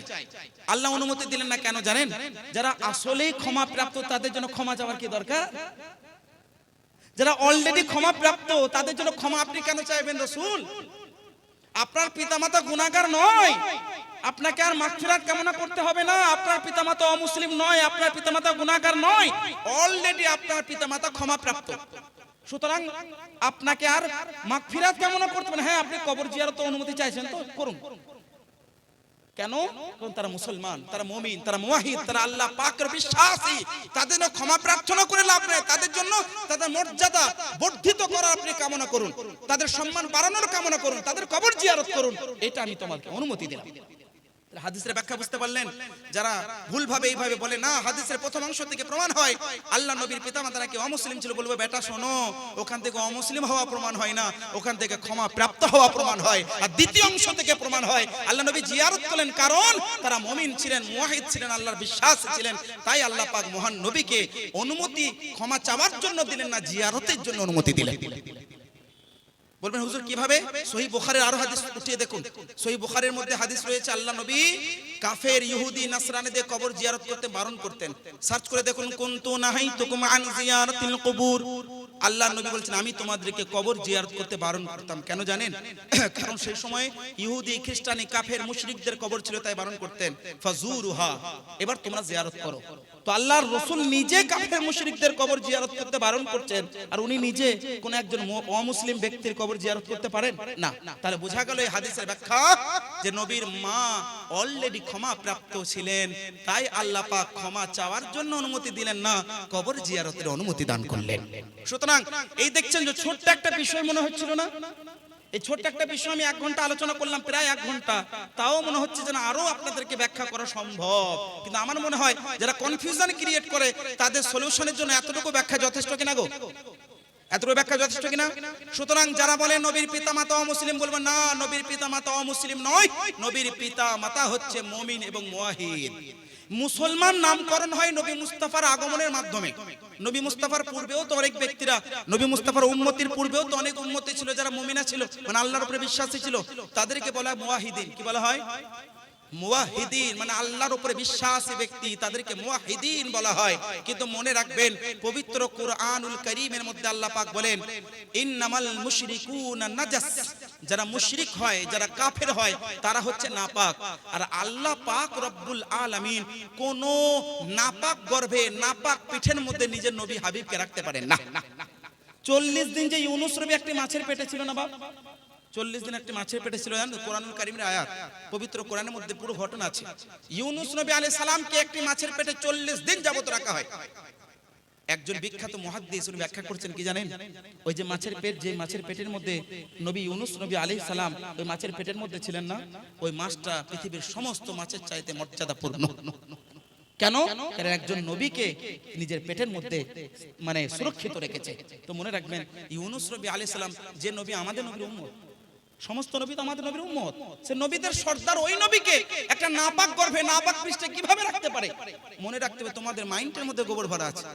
আল্লাহ অনুমতি দিলেন না, কেন জানেন? যারা আসলেই ক্ষমা প্রাপ্ত তাদের জন্য ক্ষমা চাওয়ার কি দরকার? যারা অলরেডি ক্ষমা প্রাপ্ত তাদের জন্য ক্ষমা আপনি কেন চাইবেন রাসূল? আপনার পিতামাতা গুনাহগার নয়, আপনাকে আর মাগফিরাত কামনা করতে হবে না। আপনার পিতামাতা অমুসলিম নয়, আপনার পিতামাতা গুনাহগার নয়, অলরেডি আপনার পিতামাতা ক্ষমা প্রাপ্ত। সুতরাং আপনাকে আর মাগফিরাত কামনা করতে হবে না। হ্যাঁ আপনি কবর জিয়ারত অনুমতি চাইছেন তো করুন, কেন? কারণ তারা মুসলমান, তারা মুমিন, তারা মুওয়াহিদ, তারা আল্লাহ পাকের বিশ্বাসী। তাদের জন্য ক্ষমা প্রার্থনা করে লাভ নেই, তাদের জন্য তাদের মর্যাদা বর্ধিত করার আপনি কামনা করুন, তাদের সম্মান বাড়ানোর কামনা করুন, তাদের কবর জিয়ারত করুন, এটা আমি তোমাকে অনুমতি দিলাম। হাদিসের ব্যাখ্যা বুঝতে পারলেন? যারা ভুলভাবে এইভাবে বলে না, হাদিসের প্রথম অংশ থেকে প্রমাণ হয় আল্লাহ নবীর পিতামাতা নাকি অমুসলিম ছিল, বলবো বেটা শোনো, ওখান থেকে অমুসলিম হওয়া প্রমাণ হয় না, ওখান থেকে ক্ষমা প্রাপ্ত হওয়া প্রমাণ হয়। আর দ্বিতীয় অংশ থেকে প্রমাণ হয় আল্লাহ নবী জিয়ারত করলেন, কারণ তারা মুমিন ছিলেন, মুওয়াহিদ ছিলেন, আল্লাহর বিশ্বাস ছিলেন। তাই আল্লাহ পাক মহান নবীকে অনুমতি ক্ষমা চাওয়ার জন্য দিলেন না, জিয়ারতের জন্য অনুমতি দিলেন। বলবেন হুজুর কিভাবে? সহিহ বুখারীর আরো হাদিস উঠিয়ে দেখুন। সহিহ বুখারীর মধ্যে হাদিস রয়েছে আল্লাহ নবী কাফের, ইহুদি, নাসরানীদের কবর জিয়ারত করতে বারণ করতেন। সার্চ করে দেখুন, কুনতু নাহাইতুকুম আন জিয়ারাতিল কুবুর। আল্লাহ নবী বলছেন আমি তোমাদেরকে কবর জিয়ারত করতে বারণ করতাম। কেন জানেন? কারণ সেই সময় ইহুদি, খ্রিস্টানি, কাফের, মুশরিকদের কবর ছিল, তাই বারণ করতেন। ফাজুরুহা, এবার তোমরা জিয়ারত করো। তো আল্লাহর রাসূল নিজে কাফের মুশরিকদের কবর জিয়ারত করতে বারণ করছেন, আর উনি নিজে কোন একজন অমুসলিম ব্যক্তির কবর জিয়ারত করতে পারেন না? তাহলে বোঝা গেল এই হাদিসের ব্যাখ্যা যে নবীর মা অলরেডি ক্ষমা প্রাপ্ত ছিলেন, তাই আল্লাহ পাক ক্ষমা চাওয়ার জন্য অনুমতি দিলেন না, কবর জিয়ারতের অনুমতি দান করলেন। সুতরাং এই দেখছেন যে ছোট্ট একটা বিষয় মনে হচ্ছিল না, এই ছোট্ট একটা বিষয় আমি 1 ঘন্টা আলোচনা করলাম, প্রায় 1 ঘন্টা, তাও মনে হচ্ছে যেন আরো আপনাদেরকে ব্যাখ্যা করা সম্ভব। কিন্তু আমার মনে হয় যারা কনফিউশন ক্রিয়েট করে তাদের সলিউশনের জন্য এতটুকু ব্যাখ্যা যথেষ্ট কিনা গো? এতটুকু ব্যাখ্যা যথেষ্ট কিনা? সুতরাং যারা বলে নবীর পিতামাতা অমুসলিম, বলবেন না, নবীর পিতামাতা অমুসলিম নয়, নবীর পিতামাতা হচ্ছে মুমিন এবং মুওয়াহিদ। মুসলমান নামকরণ হয় নবী মুস্তাফার আগমনের মাধ্যমে। নবী মুস্তাফার পূর্বেও তো অনেক ব্যক্তিরা, নবী মুস্তাফার উম্মতির পূর্বেও তো অনেক উম্মতি ছিল যারা মুমিনা ছিল, মানে আল্লাহর উপরে বিশ্বাসী ছিল, তাদেরকে বলা হয় মুওয়াহিদিন। কি বলা হয়? মুওয়াহিদিন, মানে আল্লাহর উপরে বিশ্বাসী ব্যক্তি, তাদেরকে মুওয়াহিদিন বলা হয়। কিন্তু মনে রাখবেন পবিত্র কুরআনুল কারীমের মধ্যে আল্লাহ পাক বলেন ইন্নামাল মুশরিকুনা নাজাস, যারা মুশরিক হয়, যারা কাফের হয়, তারা হচ্ছে নাপাক। আর আল্লাহ পাক রব্বুল আলামিন কোন নাপাক গর্ভে, নাপাক পিঠের মধ্যে নিজের নবী হাবিবকে রাখতে পারেন না। 40 দিন যে ইউনুস নবী একটি মাছের পেটে ছিল না বাপ, 40 দিন একটি মাছের পেটে ছিল, জানেন? কোরআনুল কারীমের আয়াত, পবিত্র কোরআনের মধ্যে পুরো ঘটনা আছে। ইউনুস নবী আলাইহিস সালামকে একটি মাছের পেটে 40 দিন যাবত রাখা হয়। একজন বিখ্যাত মুহাদ্দিস উনি ব্যাখ্যা করছেন কি জানেন? ওই যে মাছের পেট, যে মাছের পেটের মধ্যে নবী ইউনুস নবী আলাইহিস সালাম ওই মাছের পেটের মধ্যে ছিলেন না, ওই মাছটা পৃথিবীর সমস্ত মাছের চাইতে মর্যাদাপূর্ণ। কেন? কারণ একজন নবীকে নিজের পেটের মধ্যে মানে সুরক্ষিত রেখেছে। তো মনে রাখবেন ইউনুস নবী আলাইহিস সালাম যে নবী আমাদের নবীর উম্মত, সমস্ত নবী তো আমাদের নবীর উম্মত, সে নবীদের সর্দার ওই নবীকে একটা নাপাক গর্ভে, নাপাক পৃষ্ঠে কিভাবে রাখতে পারে? মনে রাখতে হবে তোমাদের মাইন্ডের মধ্যে গোবর ভরা আছে,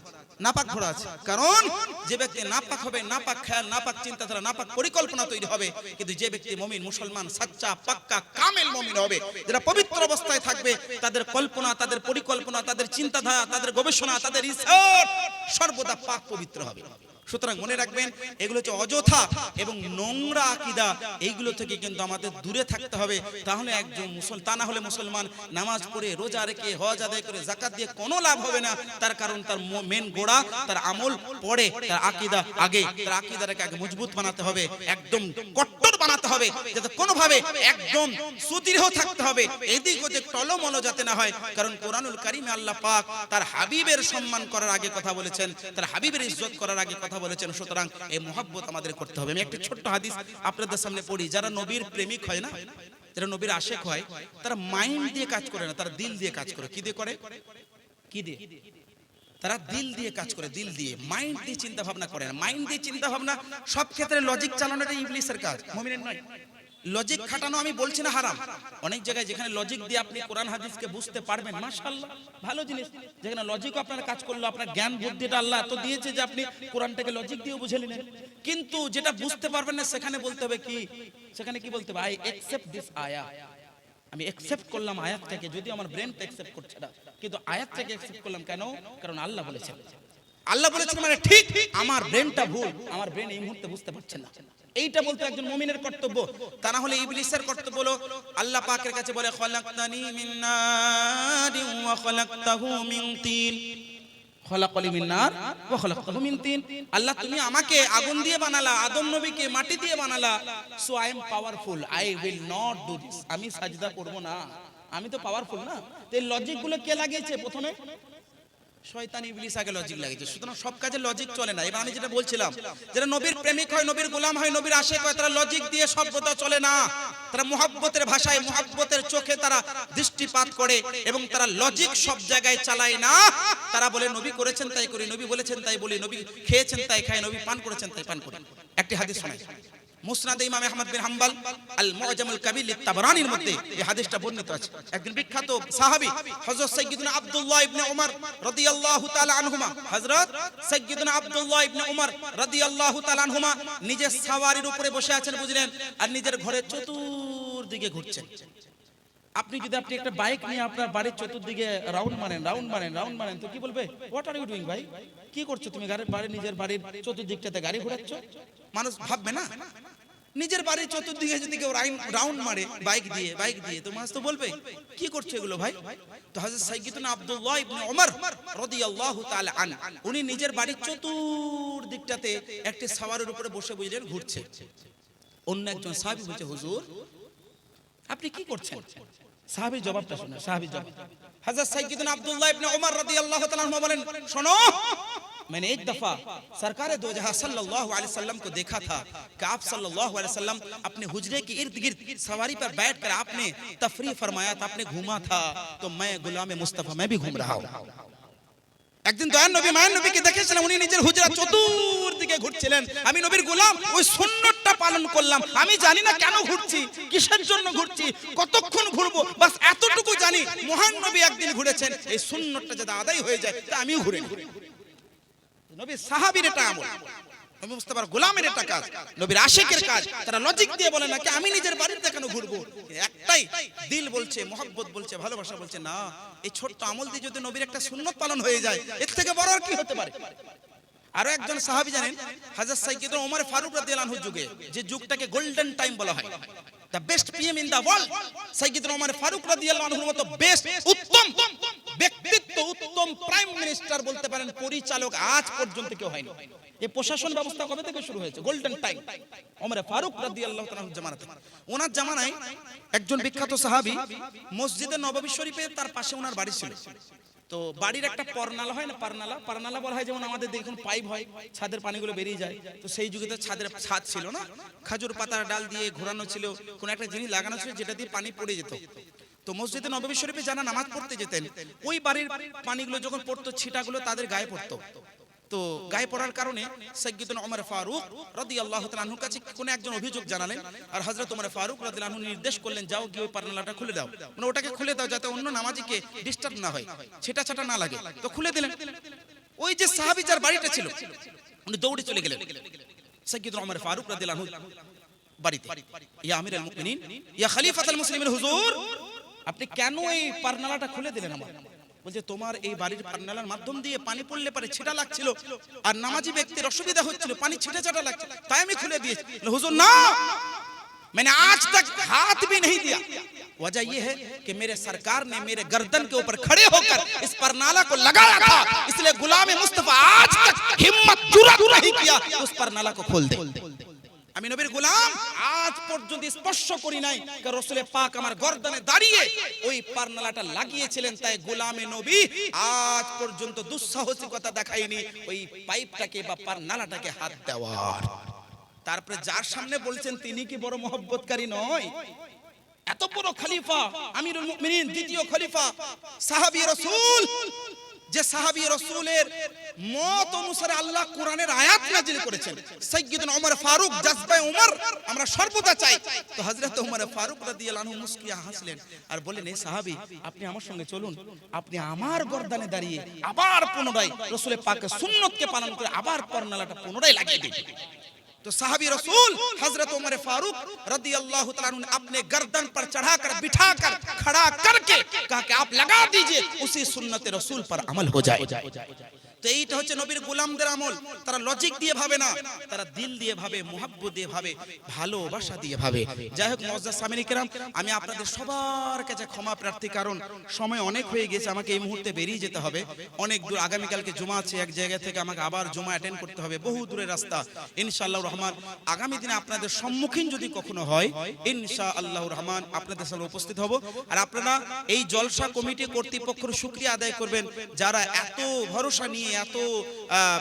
নাপাক ভরা আছে। কারণ যে ব্যক্তি নাপাক হবে, নাপাক খেয়াল, নাপাক চিন্তাধারা, নাপাক পরিকল্পনা তৈরি হবে। কিন্তু যে ব্যক্তি মুমিন, মুসলমান, সাচ্চা, পাক্কা, কামেল মুমিন হবে, যারা পবিত্র অবস্থায় থাকবে, তাদের কল্পনা, তাদের পরিকল্পনা, তাদের চিন্তাধারা, তাদের গবেষণা, তাদের রিসার্চ সর্বদা পাক পবিত্র হবে। সুতরাং মনে রাখবেন এগুলো হচ্ছে অযথা এবং নোংরা আকীদা, এইগুলো থেকে কিন্তু আমাদের দূরে থাকতে হবে। তাহলে একজন তা না হলে মুসলমান নামাজ পড়ে, রোজা রেখে, হজ আদায় করে, যাকাত দিয়ে কোনো লাভ হবে না। তার কারণ তার মেন গোড়া, তার আমল পড়ে, তার আকীদা আগে, তার আকীদাটাকে আগে মজবুত বানাতে হবে, একদম কট্টর বানাতে হবে, যাতে কোনোভাবে একদম সুদৃঢ় থাকতে হবে, এদিক ওদিক টলমল যাতে না হয়। কারণ কোরআনুল কারীমে আল্লাহ পাক তার হাবিবের সম্মান করার আগে কথা বলেছেন, তার হাবিবের ইজ্জত করার আগে কথা বলেছেন। সুতরাং এই মহব্বত আমাদের করতে হবে। আমি একটা ছোট্ট হাদিস আপনাদের সামনে পড়ি। যারা নবীর প্রেমিক হয় না, যারা নবীর আশেক হয়, তারা মাইন্ড দিয়ে কাজ করে না, তারা দিল দিয়ে কাজ করে। কি দিয়ে করে? কি দিয়ে? তারা দিল দিয়ে কাজ করে, দিল দিয়ে, মাইন্ড দিয়ে চিন্তা ভাবনা করে না। মাইন্ড দিয়ে চিন্তা ভাবনা সব ক্ষেত্রে লজিক চালানোটা ইবলিসের কাজ, মুমিনের নয়। লজিক খাটানো আমি বলছি না হারাম, অনেক জায়গায় যেখানে লজিক দিয়ে আপনি কোরআন হাদিসকে বুঝতে পারবেন, মাশাআল্লাহ ভালো জিনিস। যেখানে লজিকও আপনার কাজ করলো, আপনার জ্ঞান বুদ্ধিটা আল্লাহ এত দিয়েছে যে আপনি কোরআনটাকে লজিক দিয়েও বুঝে নিলেন। কিন্তু যেটা বুঝতে পারবেন না সেখানে বলতে হবে কি, সেখানে কি বলতে হবে? আই অ্যাকসেপ্ট দিস আয়াত, আমি অ্যাকসেপ্ট করলাম আয়াতটাকে, যদি আমার ব্রেনটা অ্যাকসেপ্ট করছে না, কিন্তু আয়াতটাকে অ্যাকসেপ্ট করলাম কেন? কারণ আল্লাহ বলেছেন। আল্লাহ বলেছেন মানে ঠিক, আমার ব্রেনটা ভুল, আমার ব্রেন এই মুহূর্তে বুঝতে পারছে না। এইটা বলতে একজন মুমিনের কর্তব্য। তা না হলে ইবলিসের কর্তব্য হলো আল্লাহ পাকের কাছে বলে খলাকতানি মিন নারিন ওয়া খলাকতাহু মিন তিন, খলাকলি মিন নার ওয়া খলাকতাহু মিন তিন। আল্লাহ তুমি আমাকে আগুন দিয়ে বানালা, আদম নবীকে মাটি দিয়ে বানালা, so I am powerful, I will not do this, আমি সাজদা করব না, আমি তো পাওয়ারফুল না। তো এই লজিক গুলো কে লাগিয়েছে প্রথমে? শয়তান ইবলিস আগে লজিক লাগিয়েছে। সুতরাং সব কাজে লজিক চলে না। এবার আমি যেটা বলছিলাম, যারা নবীর প্রেমিক হয়, নবীর গোলাম হয়, নবীর আশিক হয়, তারা লজিক দিয়ে সভ্যতা চলে না। তারা মুহাব্বতের ভাষায়, মুহাব্বতের চোখে তারা দৃষ্টিপাত করে এবং তারা লজিক সব জায়গায় চালায় না। তারা বলে নবী করেছেন তাই করি, নবী বলেছেন তাই বলি, নবী খেয়েছেন তাই খাই, নবী পান করেছেন তাই পান করি। একটি হাদিস শোনাই, মুসনাদ ইমাম আহমদ বিন হাম্বল আল মুআজামুল কাবীর লিত-তাবরানির মধ্যে এই হাদিসটা বর্ণিত আছে। একজন বিখ্যাত সাহাবী হযরত সাইয়্যিদুনা আব্দুল্লাহ ইবনে উমর রাদিয়াল্লাহু তাআলা আনহুমা, হযরত সাইয়্যিদুনা আব্দুল্লাহ ইবনে উমর রাদিয়াল্লাহু তাআলা আনহুমা নিজের সাওয়ারির উপরে বসে আছেন, বুঝলেন, আর নিজের ঘরের চতুর্দিকে ঘুরছেন। আপনি যদি একটা বাইক নিয়ে আপনার বাড়ির চতুর্দিকে রাউন্ড মারেন তো কি বলবে? হোয়াট আর ইউ ডুইং ভাই, কি করছো তুমি? নিজের বাড়ির চতুর্দিকটাতে গাড়ি ঘোরাচ্ছ? মানুষ ভাববে না? নিজের বাড়ির চতুর্দিকে যদি কেউ রাউন্ড মারে বাইক দিয়ে তো মানুষ তো বলবে কি করছে এগুলো ভাই। তো হযরত সাইয়্যিদুনা আব্দুল্লাহ ইবনে উমর রাদিয়াল্লাহু তাআলা আনহু উনি নিজের বাড়ির চতুর্দিকটাতে একটি সাওয়ারের উপরে বসে বুঝলেন ঘুরছে। অন্য একজন সাহাবী বলছে, হুজুর আপনি কি করছেন? সাহাবীর জবাবটা শুনুন। সাহাবীর জবাব, হযরত সাইয়্যিদুনা আব্দুল্লাহ ইবনে উমর রাদিয়াল্লাহু তাআলা আনহু বলেন, শোনো, मैंने एक दफा सरकार दो जहां सल्लल्लाहु अलैहि वसल्लम को देखा था कि आप सल्लल्लाहु अलैहि वसल्लम अपने हुजरे के इर्द गिर्द सवारी पर बैठकर आपने तफरीह फरमाया था, आपने घूमा था, तो मैं गुलाम मुस्तफा मैं भी घूम रहा हूं। একদিন দয়ার নবী মায়ের নবীকে দেখেছিলাম, উনি নিজের হুজরা চতুর্দিকে ঘুরছিলেন। আমি নবীর গোলাম, ওই সুন্নতটা পালন করলাম। আমি জানি না কেন ঘুরছি, কিসের জন্য ঘুরছি, কতক্ষণ ঘুরবো, বাস এতটুকু জানি মহান নবী একদিন ঘুরেছেন। এই সুন্নতটা যদি আদায় হয়ে যায় তা আমিও ঘুরে নিই। নবী সাহাবীর এটা আমল, নবী মুস্তাফার গোলামের এটা কাজ, নবীর আশিকের কাজ। তারা লজিক দিয়ে বলে না কি আমি নিজের বাড়িতে কেন ঘুরবো। একটাই দিল বলছে, মহব্বত বলছে, ভালোবাসা বলছে, না এই ছোট্ট আমল দিয়ে যদি নবীর একটা সুন্নত পালন হয়ে যায় এর থেকে বড় আর কি হতে পারে। আরো একজন সাহাবী জানেন, হযরত সাইয়্যিদুনা ওমর ফারুক রাদিয়াল্লাহু আনহু যুগে, যে যুগটাকে গোল্ডেন টাইম বলা হয়, the best PM in the world, সাইয়্যিদুনা ওমর ফারুক রাদিয়াল্লাহু আনহুর মতো বেস্ট উত্তম ব্যক্তিত্ব, উত্তম প্রাইম মিনিস্টার বলতে পারেন, পরিচালক আজ পর্যন্ত কেউ হয়নি। এই প্রশাসন ব্যবস্থা কবে থেকে শুরু হয়েছে? গোল্ডেন টাইম ওমর ফারুক রাদিয়াল্লাহু তাআলার জামানাতে। ওনার জামানায় একজন বিখ্যাত সাহাবী মসজিদে নববী শরীফে তার পাশে ওনার বাড়ি ছিল। তো বাড়ির একটা পরনালা হয় না, পারনালা বলা হয়, যেমন আমাদের দেখুন পাইপ হয়, ছাদের পানিগুলো বেরিয়ে যায়। তো সেই যুগে তো ছাদ ছিল না, খাজুর পাতার ডাল দিয়ে ঘোরানো ছিল, কোন একটা জিনিস লাগানো ছিল যেটা দিয়ে পানি পড়ে যেত। তো মসজিদে নববী শরীফে যারা নামাজ পড়তে যেতেন, ওই বাড়ির পানিগুলো যখন পড়তো ছিটাগুলো তাদের গায়ে পড়তো। তো গায়ে পড়ার কারণে সাইয়্যিদুনা ওমর ফারুক রাদিয়াল্লাহু তাআলা আনহুর কাছে কোন একজন অভিযোগ জানালেন, আর হযরত ওমর ফারুক রাদিয়াল্লাহু আনহু নির্দেশ করলেন, যাও গিয়ে ওই পারনালাটা খুলে দাও, মানে ওটাকে খুলে দাও যাতে অন্য নামাজিকে ডিস্টার্ব না হয়, ছেটাছাটা না লাগে। তো খুলে দিলেন। ওই যে সাহাবী যার বাড়িটা ছিল উনি দৌড়ে চলে গেলেন সাইয়্যিদুনা ওমর ফারুক রাদিয়াল্লাহু আনহু বাড়িতে। ইয়া আমিরুল মুমিনিন, ইয়া খলিফাতুল মুসলিমিন, হুজুর আপনি কেন এই পারনালাটা খুলে দিলেন আমার? বলছে, তোমার এই বাড়ির পারনালার মাধ্যম দিয়ে পানি পড়লে পারে ছিটা লাগছিল, আর নামাজি ব্যক্তির অসুবিধা হচ্ছিল, পানি ছিটা ছাটা লাগছিল, তাই আমি খুলে দিয়েছি। হুজুর না, मैंने आज तक हाथ भी नहीं दिया। वजह यह है कि मेरे सरकार ने मेरे गर्दन के ऊपर खड़े होकर इस परनाला को लगाया था, इसलिए गुलाम मुस्तफा आज तक हिम्मत जुर्रत नहीं किया उस परनाला को खोल दे। আমি নবীর গোলাম আজ পর্যন্ত স্পর্শ করি নাই, কারণ রাসূল পাক আমার গর্দনে দাঁড়িয়ে ওই পারনালাটা লাগিয়েছিলেন, তাই গোলামে নবী আজ পর্যন্ত দুঃসাহসিকতা দেখায়নি ওই পাইপটাকে বা পারনালাটাকে হাত দেওয়ার। তারপরে যার সামনে বলছেন তিনি কি বড় মহব্বতকারী নয়? এত বড় খলিফা, আমিরুল মুমিনিন, দ্বিতীয় খলিফা, সাহাবী রাসূল, যে সাহাবী রাসূলের মত অনুসারে আল্লাহ কোরআনের আয়াত নাযিল করেছেন, সাইয়্যিদুনা ওমর ফারুক, জজবায়ে ওমর আমরা সর্বদা চাই। তো হযরত ওমর ফারুক রাদিয়াল্লাহু আনহু মুস্কিয়া হাসলেন আর বললেন, এই সাহাবী আপনি আমার সঙ্গে চলুন, আপনি আমার গর্দানে দাঁড়িয়ে আবার পুনরায় রাসূলের পাকের সুন্নতকে পালন করে আবার পরনালাটা পুনরায় লাগিয়ে দিন। तो साहबी रसूल हजरत उमर फारूक रदियल्लाहु ताला अन्हु ने अपने गर्दन पर चढ़ाकर बिठाकर खड़ा करके कहा कि आप लगा दीजिए, उसी सुन्नत रसूल पर अमल हो जाए। তো এইটা হচ্ছে নবীর গোলামদের আমল। তারা লজিক দিয়ে ভাবে না, তারা দিল দিয়ে ভাবে, মুহাব্বত দিয়ে ভাবে, ভালোবাসা দিয়ে ভাবে। যাই হোক মুআজ্জাজ সামিনী কেরাম, আমি আপনাদের সবার কাছে ক্ষমা প্রার্থী, কারণ সময় অনেক হয়ে গেছে, আমাকে এই মুহূর্তে বেরিয়ে যেতে হবে অনেক দূর। আগামীকালকে জুমা আছে, এক জায়গা থেকে আমাকে আবার জুমা অ্যাটেন্ড করতে হবে, বহু দূরের রাস্তা। ইনশাআল্লাহর রহমান আগামী দিনে আপনাদের সম্মুখীন যদি কখনো হয়, ইনশাআল্লাহর রহমান আপনাদের সামনে উপস্থিত হব। আর আপনারা এই জলসা কমিটি কর্তৃপক্ষের শুকরিয়া আদায় করবেন, যারা এত ভরসা নিয়ে, এত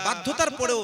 বাধ্যতার পরেও